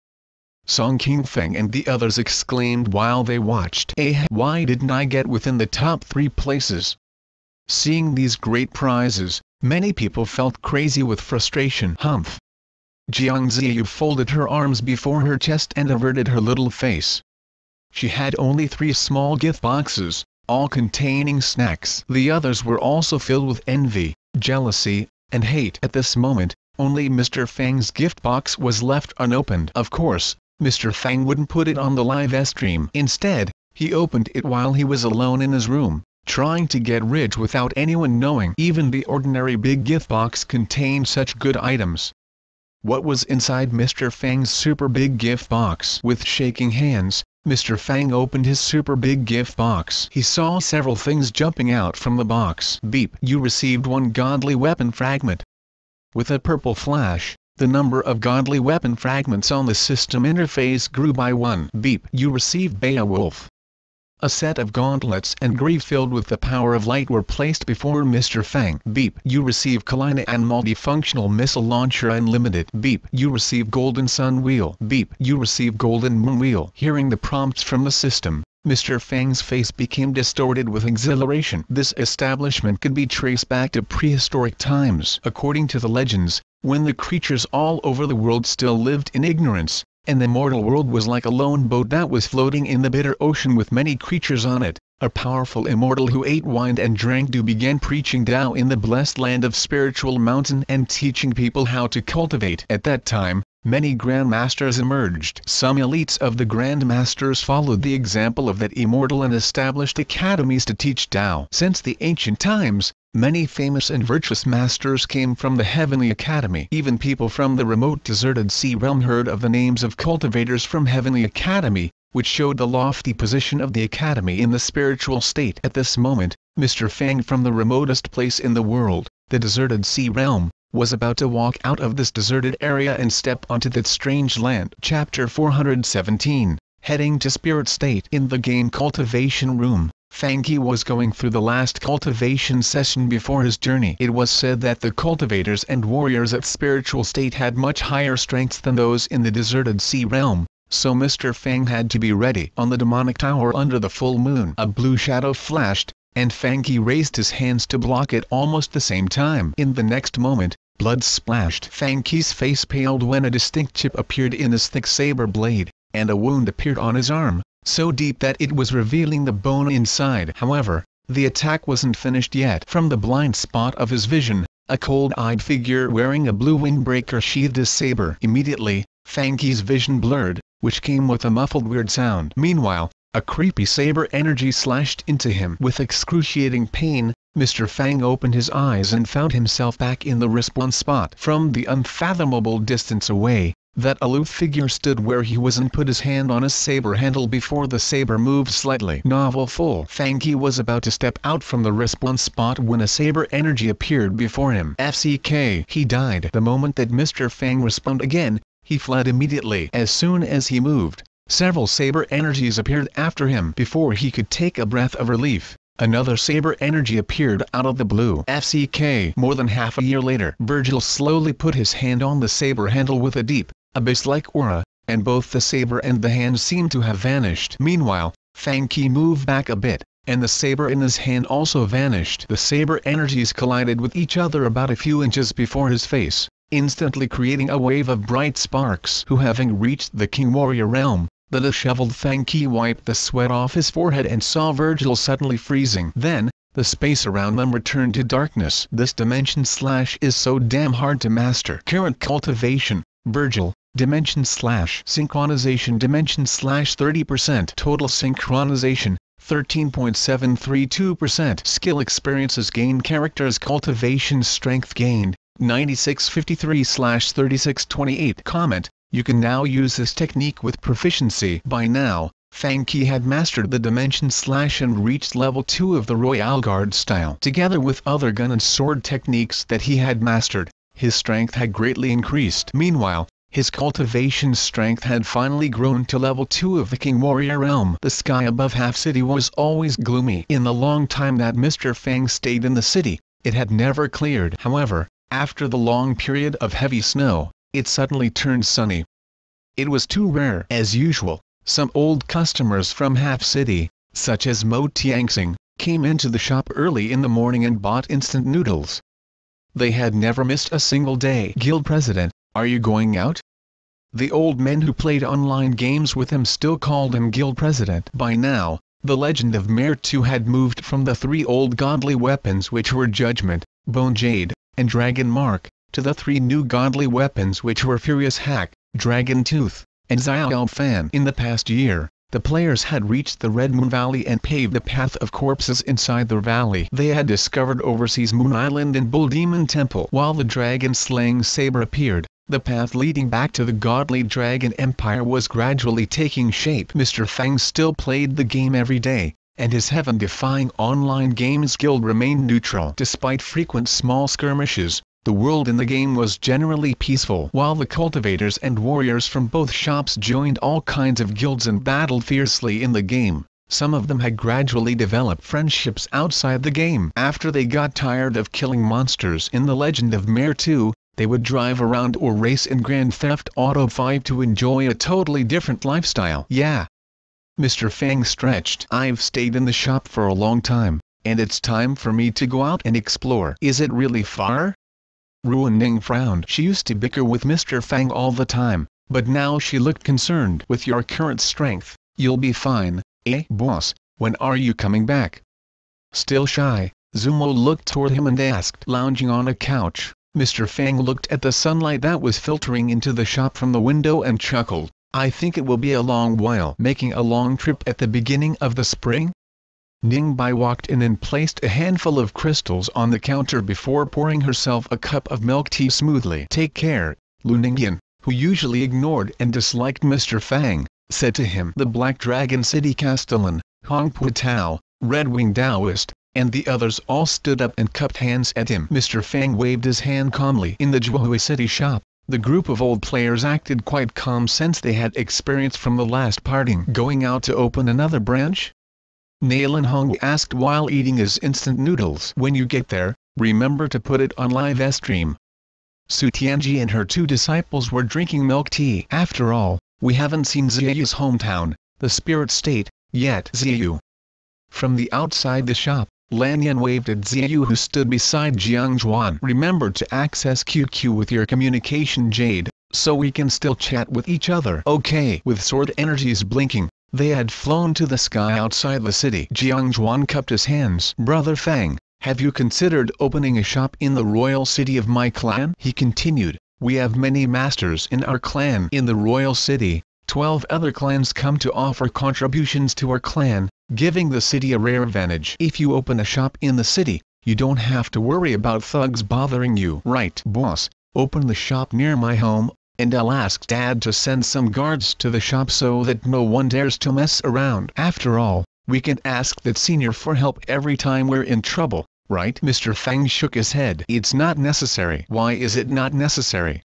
Song Qingfeng and the others exclaimed while they watched. Why didn't I get within the top 3 places? Seeing these great prizes, many people felt crazy with frustration. Humph! Jiang Ziyu folded her arms before her chest and averted her little face. She had only 3 small gift boxes, all containing snacks. The others were also filled with envy, jealousy, and hate. At this moment, only Mr. Fang's gift box was left unopened. Of course, Mr. Fang wouldn't put it on the live stream. Instead, he opened it while he was alone in his room, trying to get rich without anyone knowing. Even the ordinary big gift box contained such good items. What was inside Mr. Fang's super big gift box? With shaking hands, Mr. Fang opened his super big gift box. He saw several things jumping out from the box. Beep! You received 1 godly weapon fragment. With a purple flash, the number of godly weapon fragments on the system interface grew by 1. Beep! You received Beowulf. A set of gauntlets and greave filled with the power of light were placed before Mr. Fang. Beep! You receive Kalina and multifunctional missile launcher unlimited. Beep! You receive golden sun wheel. Beep! You receive golden moon wheel. Hearing the prompts from the system, Mr. Fang's face became distorted with exhilaration. This establishment could be traced back to prehistoric times. According to the legends, when the creatures all over the world still lived in ignorance, and the mortal world was like a lone boat that was floating in the bitter ocean with many creatures on it, a powerful immortal who ate wine and drank dew began preaching Tao in the blessed land of spiritual mountain and teaching people how to cultivate. At that time, many grandmasters emerged. Some elites of the grandmasters followed the example of that immortal and established academies to teach Tao. Since the ancient times, many famous and virtuous masters came from the Heavenly Academy. Even people from the remote deserted sea realm heard of the names of cultivators from Heavenly Academy, which showed the lofty position of the Academy in the spiritual state. At this moment, Mr. Fang from the remotest place in the world, the deserted sea realm, was about to walk out of this deserted area and step onto that strange land. Chapter 417, Heading to Spirit State. In the game cultivation room, Fang Qi was going through the last cultivation session before his journey. It was said that the cultivators and warriors at spiritual state had much higher strengths than those in the deserted sea realm, so Mr. Fang had to be ready. On the demonic tower under the full moon, a blue shadow flashed, and Fang Qi raised his hands to block it almost the same time. In the next moment, blood splashed. Fang Qi's face paled when a distinct chip appeared in his thick saber blade, and a wound appeared on his arm, so deep that it was revealing the bone inside. However, the attack wasn't finished yet. From the blind spot of his vision, a cold-eyed figure wearing a blue windbreaker sheathed his saber. Immediately, Fang Qi's vision blurred, which came with a muffled weird sound. Meanwhile, a creepy saber energy slashed into him. With excruciating pain, Mr. Fang opened his eyes and found himself back in the respawn spot. From the unfathomable distance away, that aloof figure stood where he was and put his hand on his saber handle before the saber moved slightly. Novel full. Fang Qi was about to step out from the respawn spot when a saber energy appeared before him. FCK. He died. The moment that Mr. Fang respawned again, he fled immediately. As soon as he moved, several saber energies appeared after him. Before he could take a breath of relief, Another saber energy appeared out of the blue. FCK. More than half a year later, Virgil slowly put his hand on the saber handle with a deep, abyss-like aura, and both the saber and the hand seemed to have vanished. Meanwhile, Fang Qi moved back a bit, and the saber in his hand also vanished. The saber energies collided with each other about a few inches before his face, instantly creating a wave of bright sparks. Who having reached the King Warrior realm, the disheveled Fang Qi wiped the sweat off his forehead and saw Virgil suddenly freezing. Then, the space around them returned to darkness. This dimension slash is so damn hard to master. Current cultivation, Virgil, dimension slash synchronization dimension slash 30%. Total synchronization, 13.732%. Skill experiences gained. Characters cultivation strength gained, 9653/3628. Comment: you can now use this technique with proficiency. By now, Fang Qi had mastered the dimension slash and reached level 2 of the Royal Guard style. Together with other gun and sword techniques that he had mastered, his strength had greatly increased. Meanwhile, his cultivation strength had finally grown to level 2 of the King Warrior realm. The sky above Half City was always gloomy. In the long time that Mr. Fang stayed in the city, it had never cleared. However, after the long period of heavy snow, it suddenly turned sunny. It was too rare. As usual, some old customers from Half City, such as Mo Tianxing, came into the shop early in the morning and bought instant noodles. They had never missed a single day. Guild President, are you going out? The old men who played online games with him still called him Guild President. By now, the legend of Mare 2 had moved from the 3 old godly weapons which were Judgment, Bone Jade, and Dragon Mark, to the 3 new godly weapons which were Furious Hack, Dragon Tooth, and Xiao Fan. In the past year, the players had reached the Red Moon Valley and paved the path of corpses inside the valley. They had discovered Overseas Moon Island and Bull Demon Temple. While the dragon-slaying saber appeared, the path leading back to the godly Dragon Empire was gradually taking shape. Mr. Fang still played the game every day, and his heaven-defying online games guild remained neutral. Despite frequent small skirmishes, the world in the game was generally peaceful. While the cultivators and warriors from both shops joined all kinds of guilds and battled fiercely in the game, some of them had gradually developed friendships outside the game. After they got tired of killing monsters in The Legend of Mare 2, they would drive around or race in Grand Theft Auto 5 to enjoy a totally different lifestyle. Yeah. Mr. Fang stretched. I've stayed in the shop for a long time, and it's time for me to go out and explore. Is it really far? Ruan Ning frowned. She used to bicker with Mr. Fang all the time, but now she looked concerned. With your current strength, you'll be fine, eh? Boss, when are you coming back? Still shy, Zumo looked toward him and asked. Lounging on a couch, Mr. Fang looked at the sunlight that was filtering into the shop from the window and chuckled. I think it will be a long while. Making a long trip at the beginning of the spring? Ningbai walked in and placed a handful of crystals on the counter before pouring herself a cup of milk tea smoothly. Take care, Lu Ningyan, who usually ignored and disliked Mr. Fang, said to him. The Black Dragon City Castellan, Hong Pu Tao, Red Wing Taoist, and the others all stood up and cupped hands at him. Mr. Fang waved his hand calmly. In the Zhuhui City shop, the group of old players acted quite calm since they had experience from the last parting. Going out to open another branch? Nailin Hong asked while eating his instant noodles. When you get there, remember to put it on live stream. Su Tianji and her 2 disciples were drinking milk tea. After all, we haven't seen Ziyu's hometown, the spirit state, yet. Ziyu. From the outside the shop, Lanyan waved at Ziyu who stood beside Xuanhuan. Remember to access QQ with your communication jade, so we can still chat with each other. Okay. With sword energies blinking, they had flown to the sky outside the city. Xuanhuan cupped his hands. Brother Fang, have you considered opening a shop in the royal city of my clan? He continued. We have many masters in our clan. In the royal city, 12 other clans come to offer contributions to our clan, giving the city a rare advantage. If you open a shop in the city, you don't have to worry about thugs bothering you. Right, boss, open the shop near my home, and I'll ask Dad to send some guards to the shop so that no one dares to mess around. After all, we can ask that senior for help every time we're in trouble, right? Mr. Fang shook his head. It's not necessary. Why is it not necessary?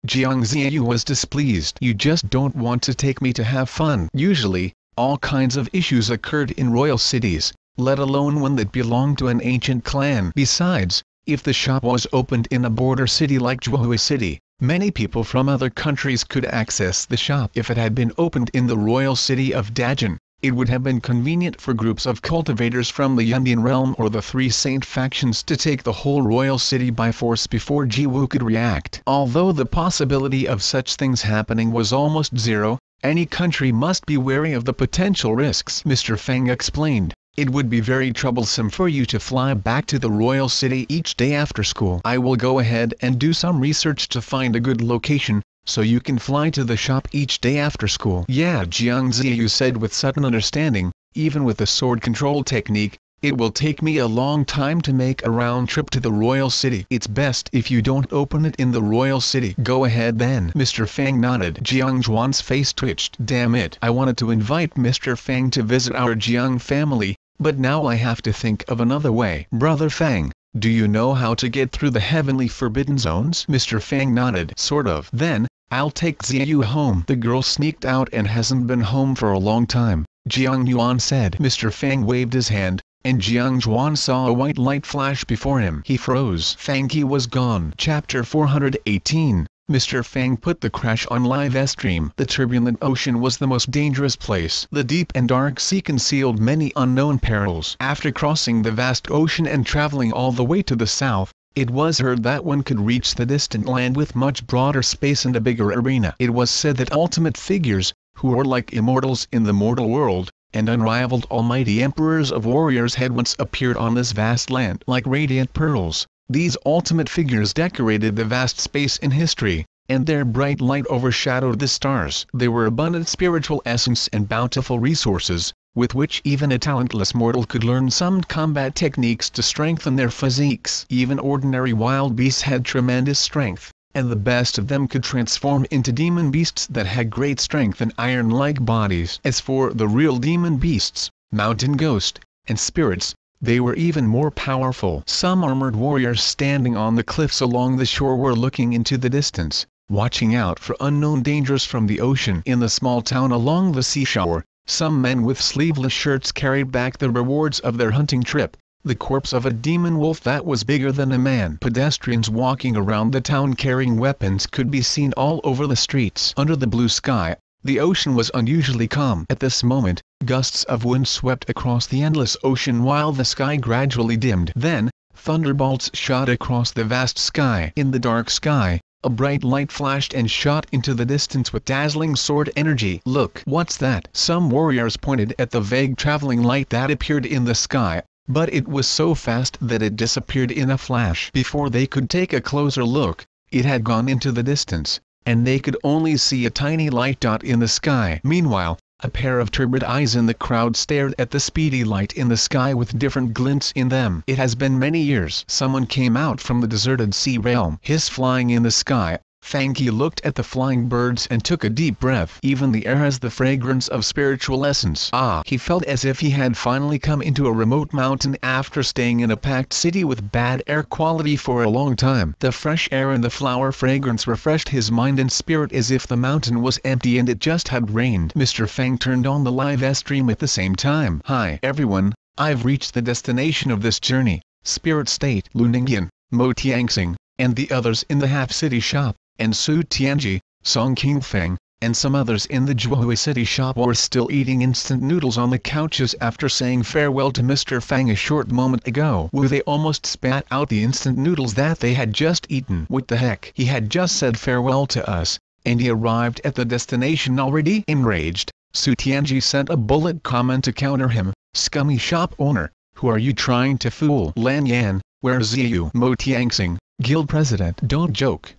Jiang Ziyu was displeased. You just don't want to take me to have fun. Usually, all kinds of issues occurred in royal cities, let alone one that belonged to an ancient clan. Besides, if the shop was opened in a border city like Xuanhuan City, many people from other countries could access the shop. If it had been opened in the royal city of Dajin, it would have been convenient for groups of cultivators from the Indian realm or the three saint factions to take the whole royal city by force before Jiwu could react. Although the possibility of such things happening was almost zero, any country must be wary of the potential risks. Mr. Fang explained, "It would be very troublesome for you to fly back to the royal city each day after school. I will go ahead and do some research to find a good location, so you can fly to the shop each day after school." "Yeah," Jiang Ziyu said with sudden understanding, "even with the sword control technique, it will take me a long time to make a round trip to the royal city. It's best if you don't open it in the royal city." "Go ahead then." Mr. Fang nodded. Jiang Zhuan's face twitched. "Damn it, I wanted to invite Mr. Fang to visit our Jiang family, but now I have to think of another way." "Brother Fang, do you know how to get through the heavenly forbidden zones?" Mr. Fang nodded. "Sort of." "Then, I'll take Ziyu home." "The girl sneaked out and hasn't been home for a long time," Jiang Yuan said. Mr. Fang waved his hand, and Jiang Zhuan saw a white light flash before him. He froze. Fang Qi was gone. Chapter 418. Mr. Fang put the crash on live stream. The turbulent ocean was the most dangerous place. The deep and dark sea concealed many unknown perils. After crossing the vast ocean and traveling all the way to the south, it was heard that one could reach the distant land with much broader space and a bigger arena. It was said that ultimate figures, who were like immortals in the mortal world, and unrivaled almighty emperors of warriors had once appeared on this vast land. Like radiant pearls, these ultimate figures decorated the vast space in history, and their bright light overshadowed the stars. They were abundant spiritual essence and bountiful resources, with which even a talentless mortal could learn some combat techniques to strengthen their physiques. Even ordinary wild beasts had tremendous strength, and the best of them could transform into demon beasts that had great strength and iron-like bodies. As for the real demon beasts, mountain ghost, and spirits, they were even more powerful. Some armored warriors standing on the cliffs along the shore were looking into the distance, watching out for unknown dangers from the ocean. In the small town along the seashore, some men with sleeveless shirts carried back the rewards of their hunting trip, the corpse of a demon wolf that was bigger than a man. Pedestrians walking around the town carrying weapons could be seen all over the streets. Under the blue sky, the ocean was unusually calm. At this moment, gusts of wind swept across the endless ocean while the sky gradually dimmed. Then, thunderbolts shot across the vast sky. In the dark sky, a bright light flashed and shot into the distance with dazzling sword energy. "Look!" "What's that?" Some warriors pointed at the vague traveling light that appeared in the sky, but it was so fast that it disappeared in a flash. Before they could take a closer look, it had gone into the distance, and they could only see a tiny light dot in the sky. Meanwhile, a pair of turbid eyes in the crowd stared at the speedy light in the sky with different glints in them. "It has been many years." Someone came out from the deserted sea realm. His flying in the sky. Fang Qi looked at the flying birds and took a deep breath. Even the air has the fragrance of spiritual essence. He felt as if he had finally come into a remote mountain after staying in a packed city with bad air quality for a long time. The fresh air and the flower fragrance refreshed his mind and spirit as if the mountain was empty and it just had rained. Mr. Fang turned on the live stream at the same time. "Hi everyone, I've reached the destination of this journey, Spirit State." Lu Ningyan, Mo Tianxing, and the others in the half-city shop, and Su Tianji, Song Qingfeng, and some others in the Zhuohui city shop were still eating instant noodles on the couches after saying farewell to Mr. Fang a short moment ago. They almost spat out the instant noodles that they had just eaten. What the heck? He had just said farewell to us, and he arrived at the destination already? Enraged, Su Tianji sent a bullet comment to counter him. "Scummy shop owner, who are you trying to fool?" "Lan Yan, where's Ziyu?" Mo Tianxing, guild president. "Don't joke.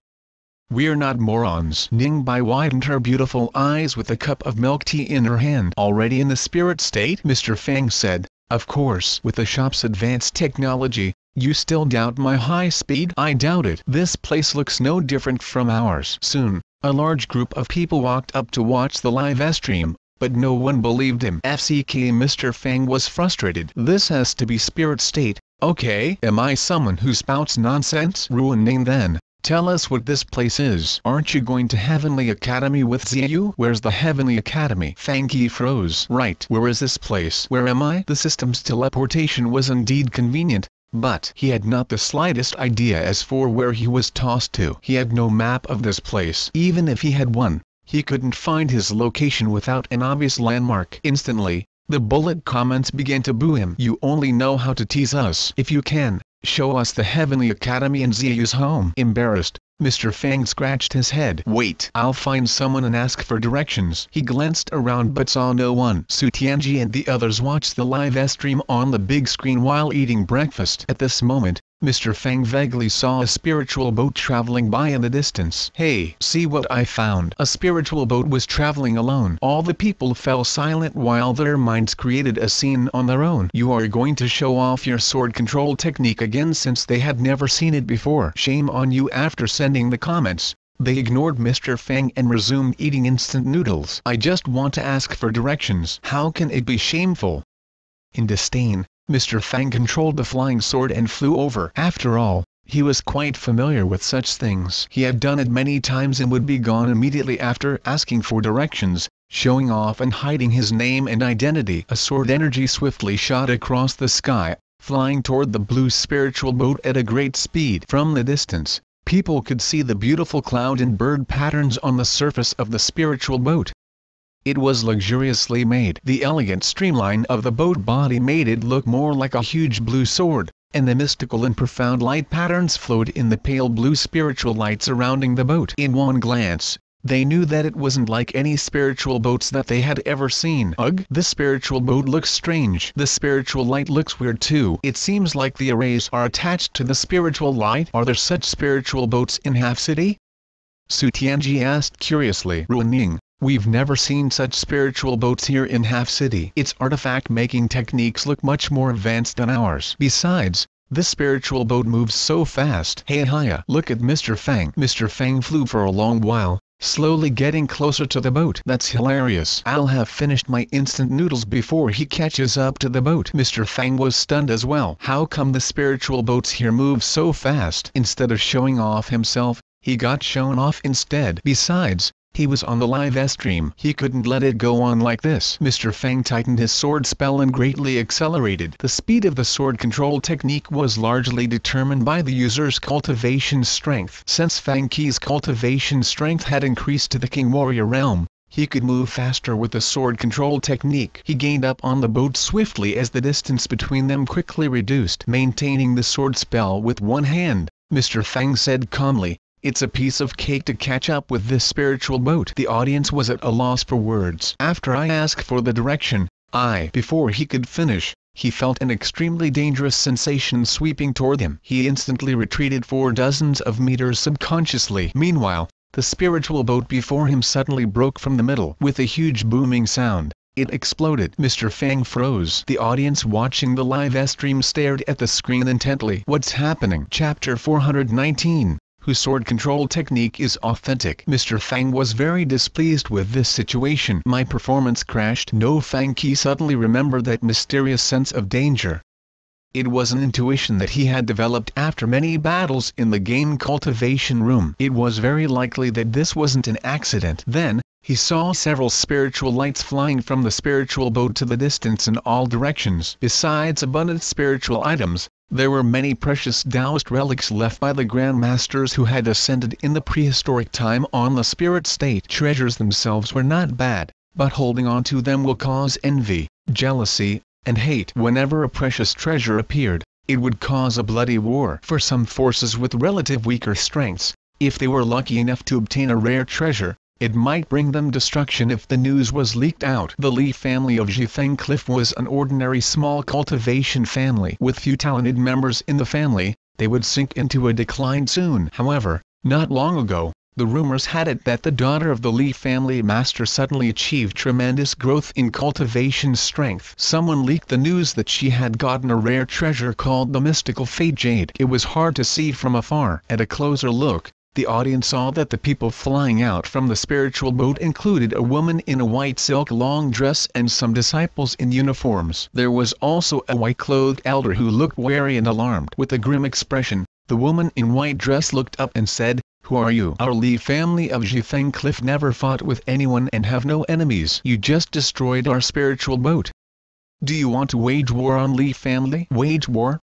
We're not morons." Ningbai widened her beautiful eyes with a cup of milk tea in her hand. "Already in the spirit state?" Mr. Fang said. "Of course. With the shop's advanced technology, you still doubt my high speed?" "I doubt it. This place looks no different from ours." Soon, a large group of people walked up to watch the live stream, but no one believed him. Mr. Fang was frustrated. "This has to be spirit state, okay? Am I someone who spouts nonsense?" Ruining then, Tell us what this place is. Aren't you going to Heavenly Academy with Xiaoyu? Where's the Heavenly Academy? Fang Qi froze. Right, where is this place? Where am I? The system's teleportation was indeed convenient, but he had not the slightest idea as for where he was tossed to. He had no map of this place. Even if he had one, he couldn't find his location without an obvious landmark. Instantly, the bullet comments began to boo him. You only know how to tease us. If you can, show us the Heavenly Academy and Xiaoyu's home. Embarrassed, Mr. Fang scratched his head. Wait, I'll find someone and ask for directions. He glanced around but saw no one. Su Tianji and the others watched the live stream on the big screen while eating breakfast. At this moment, Mr. Fang vaguely saw a spiritual boat traveling by in the distance. Hey, see what I found. A spiritual boat was traveling alone. All the people fell silent while their minds created a scene on their own. You are going to show off your sword control technique again since they had never seen it before. Shame on you. After sending the comments, they ignored Mr. Fang and resumed eating instant noodles. I just want to ask for directions. How can it be shameful? In disdain, Mr. Fang controlled the flying sword and flew over. After all, he was quite familiar with such things. He had done it many times and would be gone immediately after asking for directions, showing off and hiding his name and identity. A sword energy swiftly shot across the sky, flying toward the blue spiritual boat at a great speed. From the distance, people could see the beautiful cloud and bird patterns on the surface of the spiritual boat. It was luxuriously made. The elegant streamline of the boat body made it look more like a huge blue sword, and the mystical and profound light patterns flowed in the pale blue spiritual light surrounding the boat. In one glance, they knew that it wasn't like any spiritual boats that they had ever seen. Ugh! The spiritual boat looks strange. The spiritual light looks weird too. It seems like the arrays are attached to the spiritual light. Are there such spiritual boats in Half City? Su Tianji asked curiously. Ruining. We've never seen such spiritual boats here in Half City. Its artifact-making techniques look much more advanced than ours. Besides, this spiritual boat moves so fast. Hey hiya! Look at Mr. Fang. Mr. Fang flew for a long while, slowly getting closer to the boat. That's hilarious. I'll have finished my instant noodles before he catches up to the boat. Mr. Fang was stunned as well. How come the spiritual boats here move so fast? Instead of showing off himself, he got shown off instead. Besides, he was on the live stream. He couldn't let it go on like this. Mr. Fang tightened his sword spell and greatly accelerated. The speed of the sword control technique was largely determined by the user's cultivation strength. Since Fang Qi's cultivation strength had increased to the King Warrior realm, he could move faster with the sword control technique. He gained up on the boat swiftly as the distance between them quickly reduced. Maintaining the sword spell with one hand, Mr. Fang said calmly, "It's a piece of cake to catch up with this spiritual boat." The audience was at a loss for words. After I asked for the direction, Before he could finish, he felt an extremely dangerous sensation sweeping toward him. He instantly retreated for dozens of meters subconsciously. Meanwhile, the spiritual boat before him suddenly broke from the middle. With a huge booming sound, it exploded. Mr. Fang froze. The audience watching the live stream stared at the screen intently. What's happening? Chapter 419. Whose sword control technique is authentic. Mr. Fang was very displeased with this situation. My performance crashed. No. Fang Qi suddenly remembered that mysterious sense of danger. It was an intuition that he had developed after many battles in the game cultivation room. It was very likely that this wasn't an accident. Then, he saw several spiritual lights flying from the spiritual boat to the distance in all directions. Besides abundant spiritual items, there were many precious Taoist relics left by the Grandmasters who had ascended in the prehistoric time on the spirit state. Treasures themselves were not bad, but holding on to them will cause envy, jealousy, and hate. Whenever a precious treasure appeared, it would cause a bloody war. For some forces with relative weaker strengths, if they were lucky enough to obtain a rare treasure, it might bring them destruction if the news was leaked out. The Li family of Zhifeng Cliff was an ordinary small cultivation family. With few talented members in the family, they would sink into a decline soon. However, not long ago, the rumors had it that the daughter of the Li family master suddenly achieved tremendous growth in cultivation strength. Someone leaked the news that she had gotten a rare treasure called the mystical Fate Jade. It was hard to see from afar. At a closer look, the audience saw that the people flying out from the spiritual boat included a woman in a white silk long dress and some disciples in uniforms. There was also a white-clothed elder who looked wary and alarmed. With a grim expression, The woman in white dress looked up and said, "Who are you?" "Our Li family of Jithang Cliff never fought with anyone and have no enemies. You just destroyed our spiritual boat. Do you want to wage war on Li family?" "Wage war?"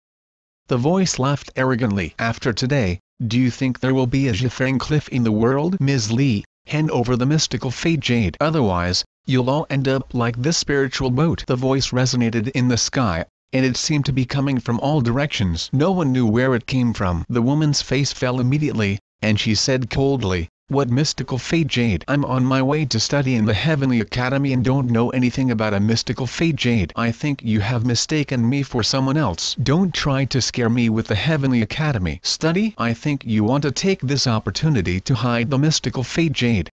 The voice laughed arrogantly. "After today, do you think there will be a Jithang Cliff in the world?" "Ms. Li, hand over the mystical fate jade. Otherwise, you'll all end up like this spiritual boat." The voice resonated in the sky, and it seemed to be coming from all directions. No one knew where it came from. The woman's face fell immediately, and she said coldly, "What mystical fate jade?" "I'm on my way to study in the Heavenly Academy and don't know anything about a mystical fate jade." "I think you have mistaken me for someone else. Don't try to scare me with the Heavenly Academy." "Study?" "I think you want to take this opportunity to hide the mystical fate jade."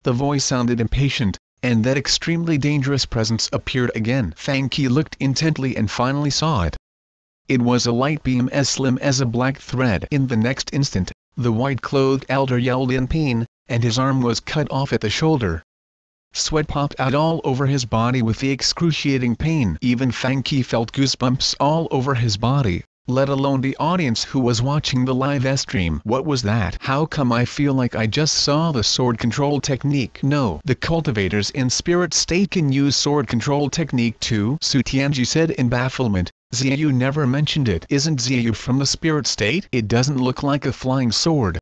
The voice sounded impatient, and that extremely dangerous presence appeared again. Fang Qi looked intently and finally saw it. It was a light beam as slim as a black thread. In the next instant, the white-clothed elder yelled in pain, and his arm was cut off at the shoulder. Sweat popped out all over his body with the excruciating pain. Even Fang Qi felt goosebumps all over his body, let alone the audience who was watching the live stream. "What was that? How come I feel like I just saw the sword control technique?" "No, the cultivators in spirit state can use sword control technique too," Su Tianji said in bafflement. "Xiaoyu never mentioned it." "Isn't Xiaoyu from the spirit state? It doesn't look like a flying sword."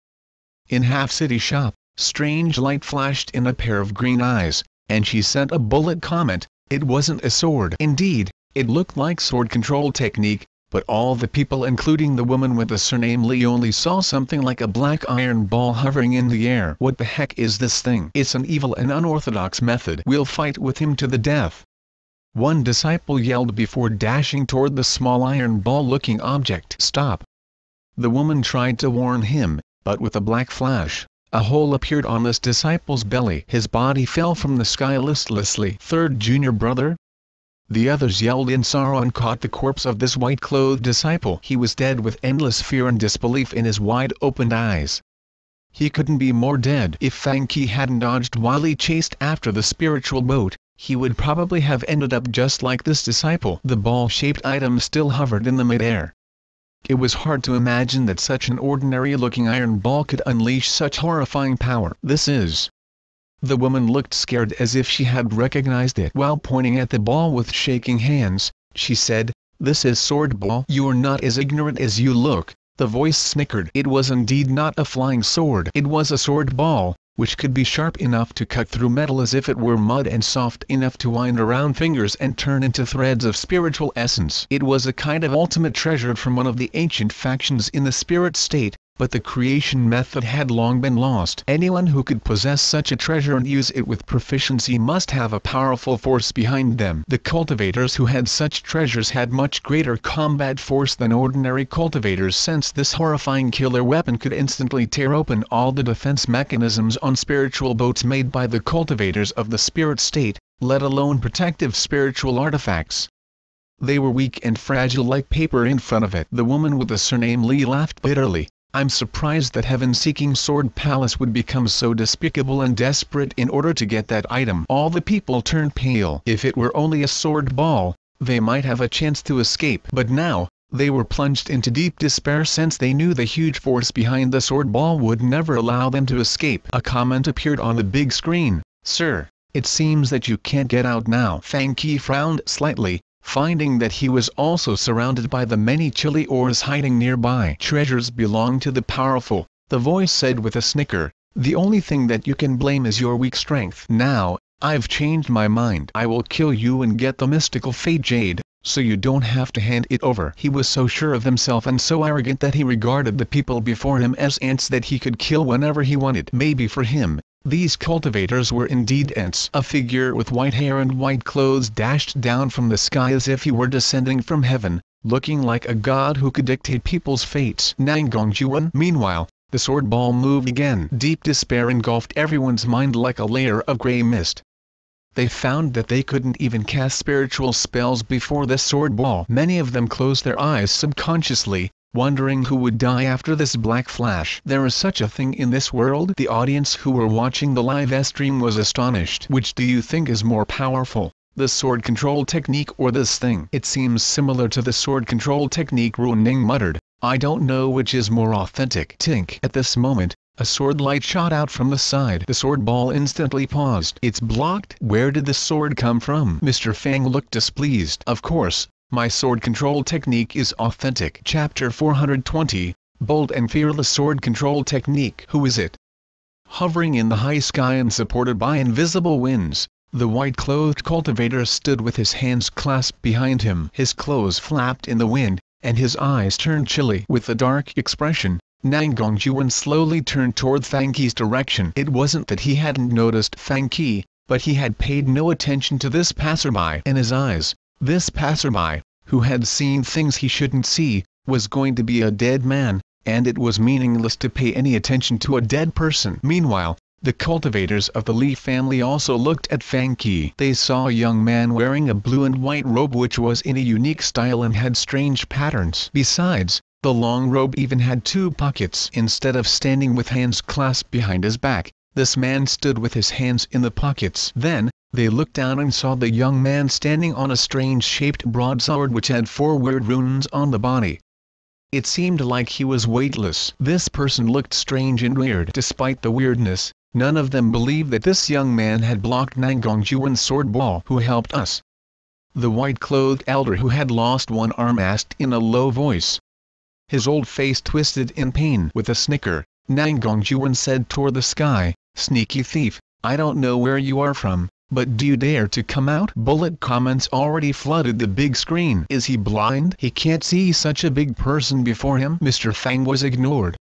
In Half-City Shop, strange light flashed in a pair of green eyes, and she sent a bullet comment, "It wasn't a sword." Indeed, it looked like sword control technique, but all the people including the woman with the surname Li only saw something like a black iron ball hovering in the air. "What the heck is this thing?" "It's an evil and unorthodox method. We'll fight with him to the death," one disciple yelled before dashing toward the small iron ball-looking object. "Stop!" The woman tried to warn him, but with a black flash, a hole appeared on this disciple's belly. His body fell from the sky listlessly. "Third junior brother?" The others yelled in sorrow and caught the corpse of this white-clothed disciple. He was dead with endless fear and disbelief in his wide-opened eyes. He couldn't be more dead. If Fang Qi hadn't dodged while he chased after the spiritual boat, he would probably have ended up just like this disciple. The ball-shaped item still hovered in the mid-air. It was hard to imagine that such an ordinary-looking iron ball could unleash such horrifying power. "This is..." The woman looked scared as if she had recognized it. While pointing at the ball with shaking hands, she said, "This is sword ball." "You're not as ignorant as you look," the voice snickered. It was indeed not a flying sword. It was a sword ball, which could be sharp enough to cut through metal as if it were mud and soft enough to wind around fingers and turn into threads of spiritual essence. It was a kind of ultimate treasure from one of the ancient factions in the spirit state, but the creation method had long been lost. Anyone who could possess such a treasure and use it with proficiency must have a powerful force behind them. The cultivators who had such treasures had much greater combat force than ordinary cultivators, since this horrifying killer weapon could instantly tear open all the defense mechanisms on spiritual boats made by the cultivators of the spirit state, let alone protective spiritual artifacts. They were weak and fragile like paper in front of it. The woman with the surname Li laughed bitterly. "I'm surprised that heaven-seeking Sword Palace would become so despicable and desperate in order to get that item." All the people turned pale. If it were only a sword ball, they might have a chance to escape. But now, they were plunged into deep despair since they knew the huge force behind the sword ball would never allow them to escape. A comment appeared on the big screen. "Sir, it seems that you can't get out now." Fang Qi frowned slightly, finding that he was also surrounded by the many chilly ores hiding nearby. "Treasures belong to the powerful," the voice said with a snicker. "The only thing that you can blame is your weak strength. Now, I've changed my mind. I will kill you and get the mystical fate jade, so you don't have to hand it over." He was so sure of himself and so arrogant that he regarded the people before him as ants that he could kill whenever he wanted. Maybe for him, these cultivators were indeed ants. A figure with white hair and white clothes dashed down from the sky as if he were descending from heaven, looking like a god who could dictate people's fates. Xuanhuan. Meanwhile, the sword ball moved again. Deep despair engulfed everyone's mind like a layer of grey mist. They found that they couldn't even cast spiritual spells before this sword ball. Many of them closed their eyes subconsciously, wondering who would die after this black flash. There is such a thing in this world? The audience who were watching the live stream was astonished. Which do you think is more powerful, the sword control technique or this thing? It seems similar to the sword control technique, Ruan Ning muttered. I don't know which is more authentic. Tink. At this moment, a sword light shot out from the side. The sword ball instantly paused. It's blocked. Where did the sword come from? Mr. Fang looked displeased. Of course, my sword control technique is authentic. Chapter 420, Bold and Fearless Sword Control Technique. Who is it? Hovering in the high sky and supported by invisible winds, the white-clothed cultivator stood with his hands clasped behind him. His clothes flapped in the wind, and his eyes turned chilly. With a dark expression, Xuanhuan slowly turned toward Fang Qi's direction. It wasn't that he hadn't noticed Fang Qi, but he had paid no attention to this passerby. In his eyes, this passerby, who had seen things he shouldn't see, was going to be a dead man, and it was meaningless to pay any attention to a dead person. Meanwhile, the cultivators of the Li family also looked at Fang Qi. They saw a young man wearing a blue and white robe which was in a unique style and had strange patterns. Besides, the long robe even had 2 pockets. Instead of standing with hands clasped behind his back, this man stood with his hands in the pockets. Then, they looked down and saw the young man standing on a strange-shaped broadsword which had 4 weird runes on the body. It seemed like he was weightless. This person looked strange and weird. Despite the weirdness, none of them believed that this young man had blocked Xuanhuan's sword ball. Who helped us? The white-clothed elder who had lost one arm asked in a low voice. His old face twisted in pain. With a snicker, Xuanhuan said toward the sky, "Sneaky thief, I don't know where you are from, but do you dare to come out?" Bullet comments already flooded the big screen. Is he blind? He can't see such a big person before him? Mr. Fang was ignored.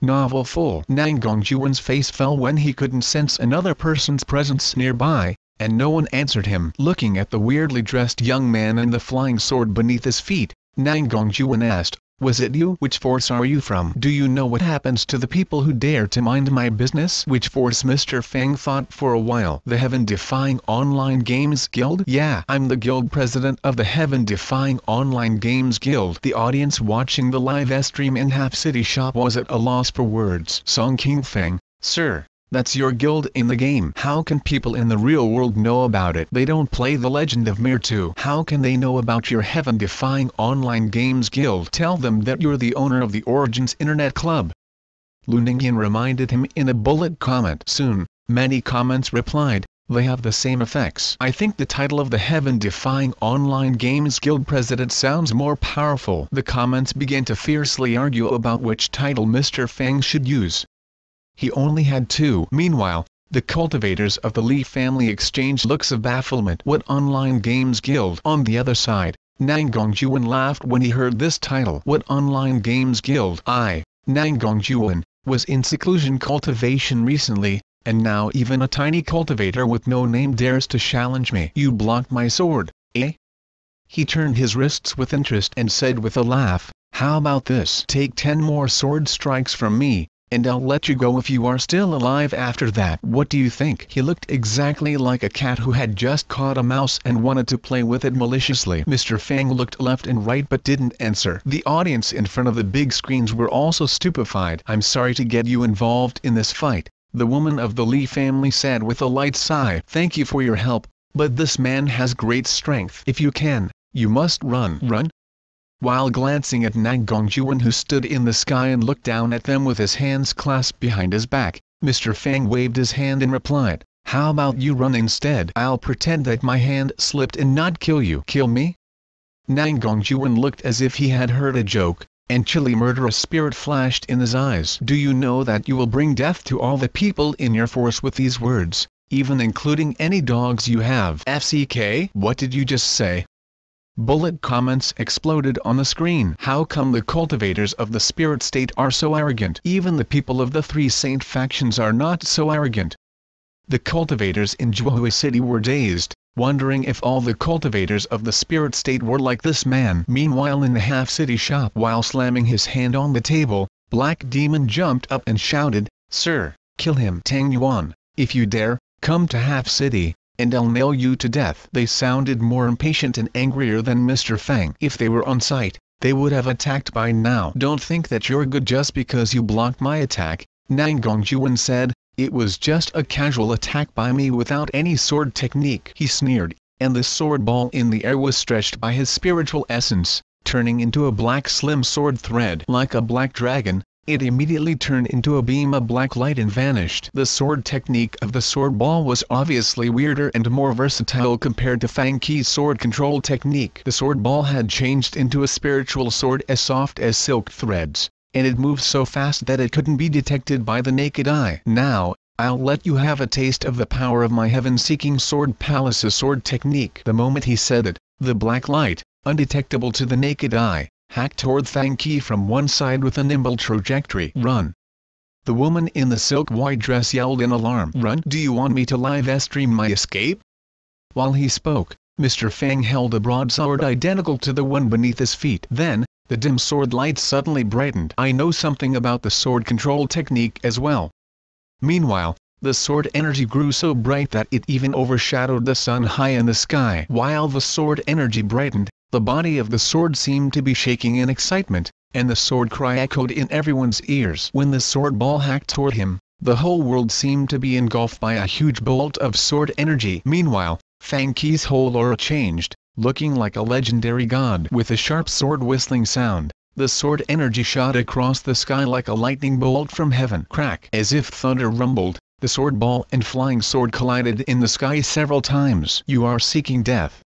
Novel full. Xuanhuan's face fell when he couldn't sense another person's presence nearby, and no one answered him. Looking at the weirdly dressed young man and the flying sword beneath his feet, Xuanhuan asked, "Was it you? Which force are you from? Do you know what happens to the people who dare to mind my business?" Which force? Mr. Fang thought for a while. The Heaven-Defying Online Games Guild? Yeah, I'm the guild president of the Heaven-Defying Online Games Guild. The audience watching the live stream in Half City Shop was at a loss for words. Song King Fang, sir, that's your guild in the game. How can people in the real world know about it? They don't play The Legend of Mir 2. How can they know about your Heaven-Defying Online Games Guild? Tell them that you're the owner of the Origins Internet Club. Lu Ningyan reminded him in a bullet comment. Soon, many comments replied, they have the same effects. I think the title of the Heaven-Defying Online Games Guild President sounds more powerful. The comments began to fiercely argue about which title Mr. Fang should use. He only had 2. Meanwhile, the cultivators of the Li family exchanged looks of bafflement. What online games guild? On the other side, Xuanhuan laughed when he heard this title. What online games guild? Xuanhuan, was in seclusion cultivation recently, and now even a tiny cultivator with no name dares to challenge me. You blocked my sword, eh? He turned his wrists with interest and said with a laugh, how about this? Take 10 more sword strikes from me, and I'll let you go if you are still alive after that. What do you think? He looked exactly like a cat who had just caught a mouse and wanted to play with it maliciously. Mr. Fang looked left and right but didn't answer. The audience in front of the big screens were also stupefied. I'm sorry to get you involved in this fight, the woman of the Li family said with a light sigh. Thank you for your help, but this man has great strength. If you can, you must run. Run? While glancing at Xuanhuan who stood in the sky and looked down at them with his hands clasped behind his back, Mr. Fang waved his hand and replied, how about you run instead? I'll pretend that my hand slipped and not kill you. Kill me? Xuanhuan looked as if he had heard a joke, and chilly murderous spirit flashed in his eyes. Do you know that you will bring death to all the people in your force with these words, even including any dogs you have? FCK? What did you just say? Bullet comments exploded on the screen. How come the cultivators of the spirit state are so arrogant? Even the people of the 3 saint factions are not so arrogant. The cultivators in Xuanhuan City were dazed, wondering if all the cultivators of the spirit state were like this man. Meanwhile in the Half City Shop, while slamming his hand on the table, Black Demon jumped up and shouted, Sir, kill him. Tang Yuan, if you dare, come to Half City, and I'll nail you to death. They sounded more impatient and angrier than Mr. Fang. If they were on site, they would have attacked by now. Don't think that you're good just because you blocked my attack, Xuanhuan said. It was just a casual attack by me without any sword technique. He sneered, and the sword ball in the air was stretched by his spiritual essence, turning into a black slim sword thread. Like a black dragon, it immediately turned into a beam of black light and vanished. The sword technique of the sword ball was obviously weirder and more versatile compared to Fang Qi's sword control technique. The sword ball had changed into a spiritual sword as soft as silk threads, and it moved so fast that it couldn't be detected by the naked eye. Now, I'll let you have a taste of the power of my heaven-seeking sword palace's sword technique. The moment he said it, the black light, undetectable to the naked eye, hacked toward Fang Qi from one side with a nimble trajectory. Run! The woman in the silk white dress yelled in alarm. Run? Do you want me to live stream my escape? While he spoke, Mr. Fang held a broadsword identical to the one beneath his feet. Then, the dim sword light suddenly brightened. I know something about the sword control technique as well. Meanwhile, the sword energy grew so bright that it even overshadowed the sun high in the sky. While the sword energy brightened, the body of the sword seemed to be shaking in excitement, and the sword cry echoed in everyone's ears. When the sword ball hacked toward him, the whole world seemed to be engulfed by a huge bolt of sword energy. Meanwhile, Fang Qi's whole aura changed, looking like a legendary god. With a sharp sword whistling sound, the sword energy shot across the sky like a lightning bolt from heaven. Crack! As if thunder rumbled, the sword ball and flying sword collided in the sky several times. You are seeking death.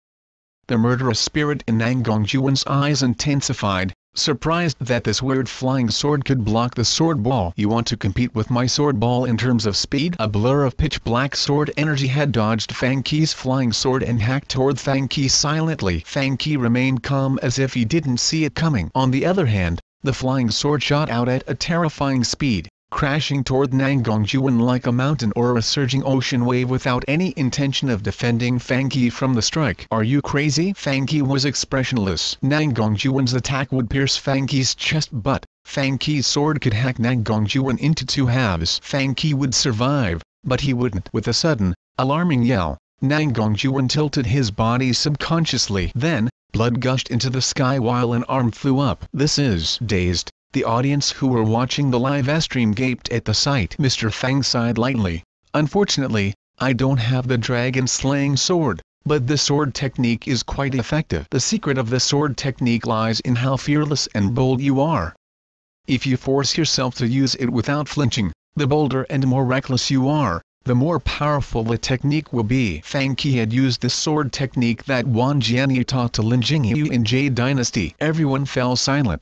The murderous spirit in Nangongjuan's eyes intensified, surprised that this weird flying sword could block the sword ball. You want to compete with my sword ball in terms of speed? A blur of pitch-black sword energy had dodged Fang Qi's flying sword and hacked toward Fang Qi silently. Fang Qi remained calm as if he didn't see it coming. On the other hand, the flying sword shot out at a terrifying speed, crashing toward Nangongjuan like a mountain or a surging ocean wave without any intention of defending Fang Qi from the strike. Are you crazy? Fang Qi was expressionless. Nangongjuan's attack would pierce Fang Qi's chest, but Fang Qi's sword could hack Nangongjuan into two halves. Fang Qi would survive, but he wouldn't. With a sudden, alarming yell, Nangongjuan tilted his body subconsciously. Then, blood gushed into the sky while an arm flew up. This is dazed. The audience who were watching the live stream gaped at the sight. Mr. Fang sighed lightly. Unfortunately, I don't have the dragon-slaying sword, but the sword technique is quite effective. The secret of the sword technique lies in how fearless and bold you are. If you force yourself to use it without flinching, the bolder and more reckless you are, the more powerful the technique will be. Fang Qi had used the sword technique that Wang Jianyu taught to Lin Jingyu in Jade Dynasty. Everyone fell silent.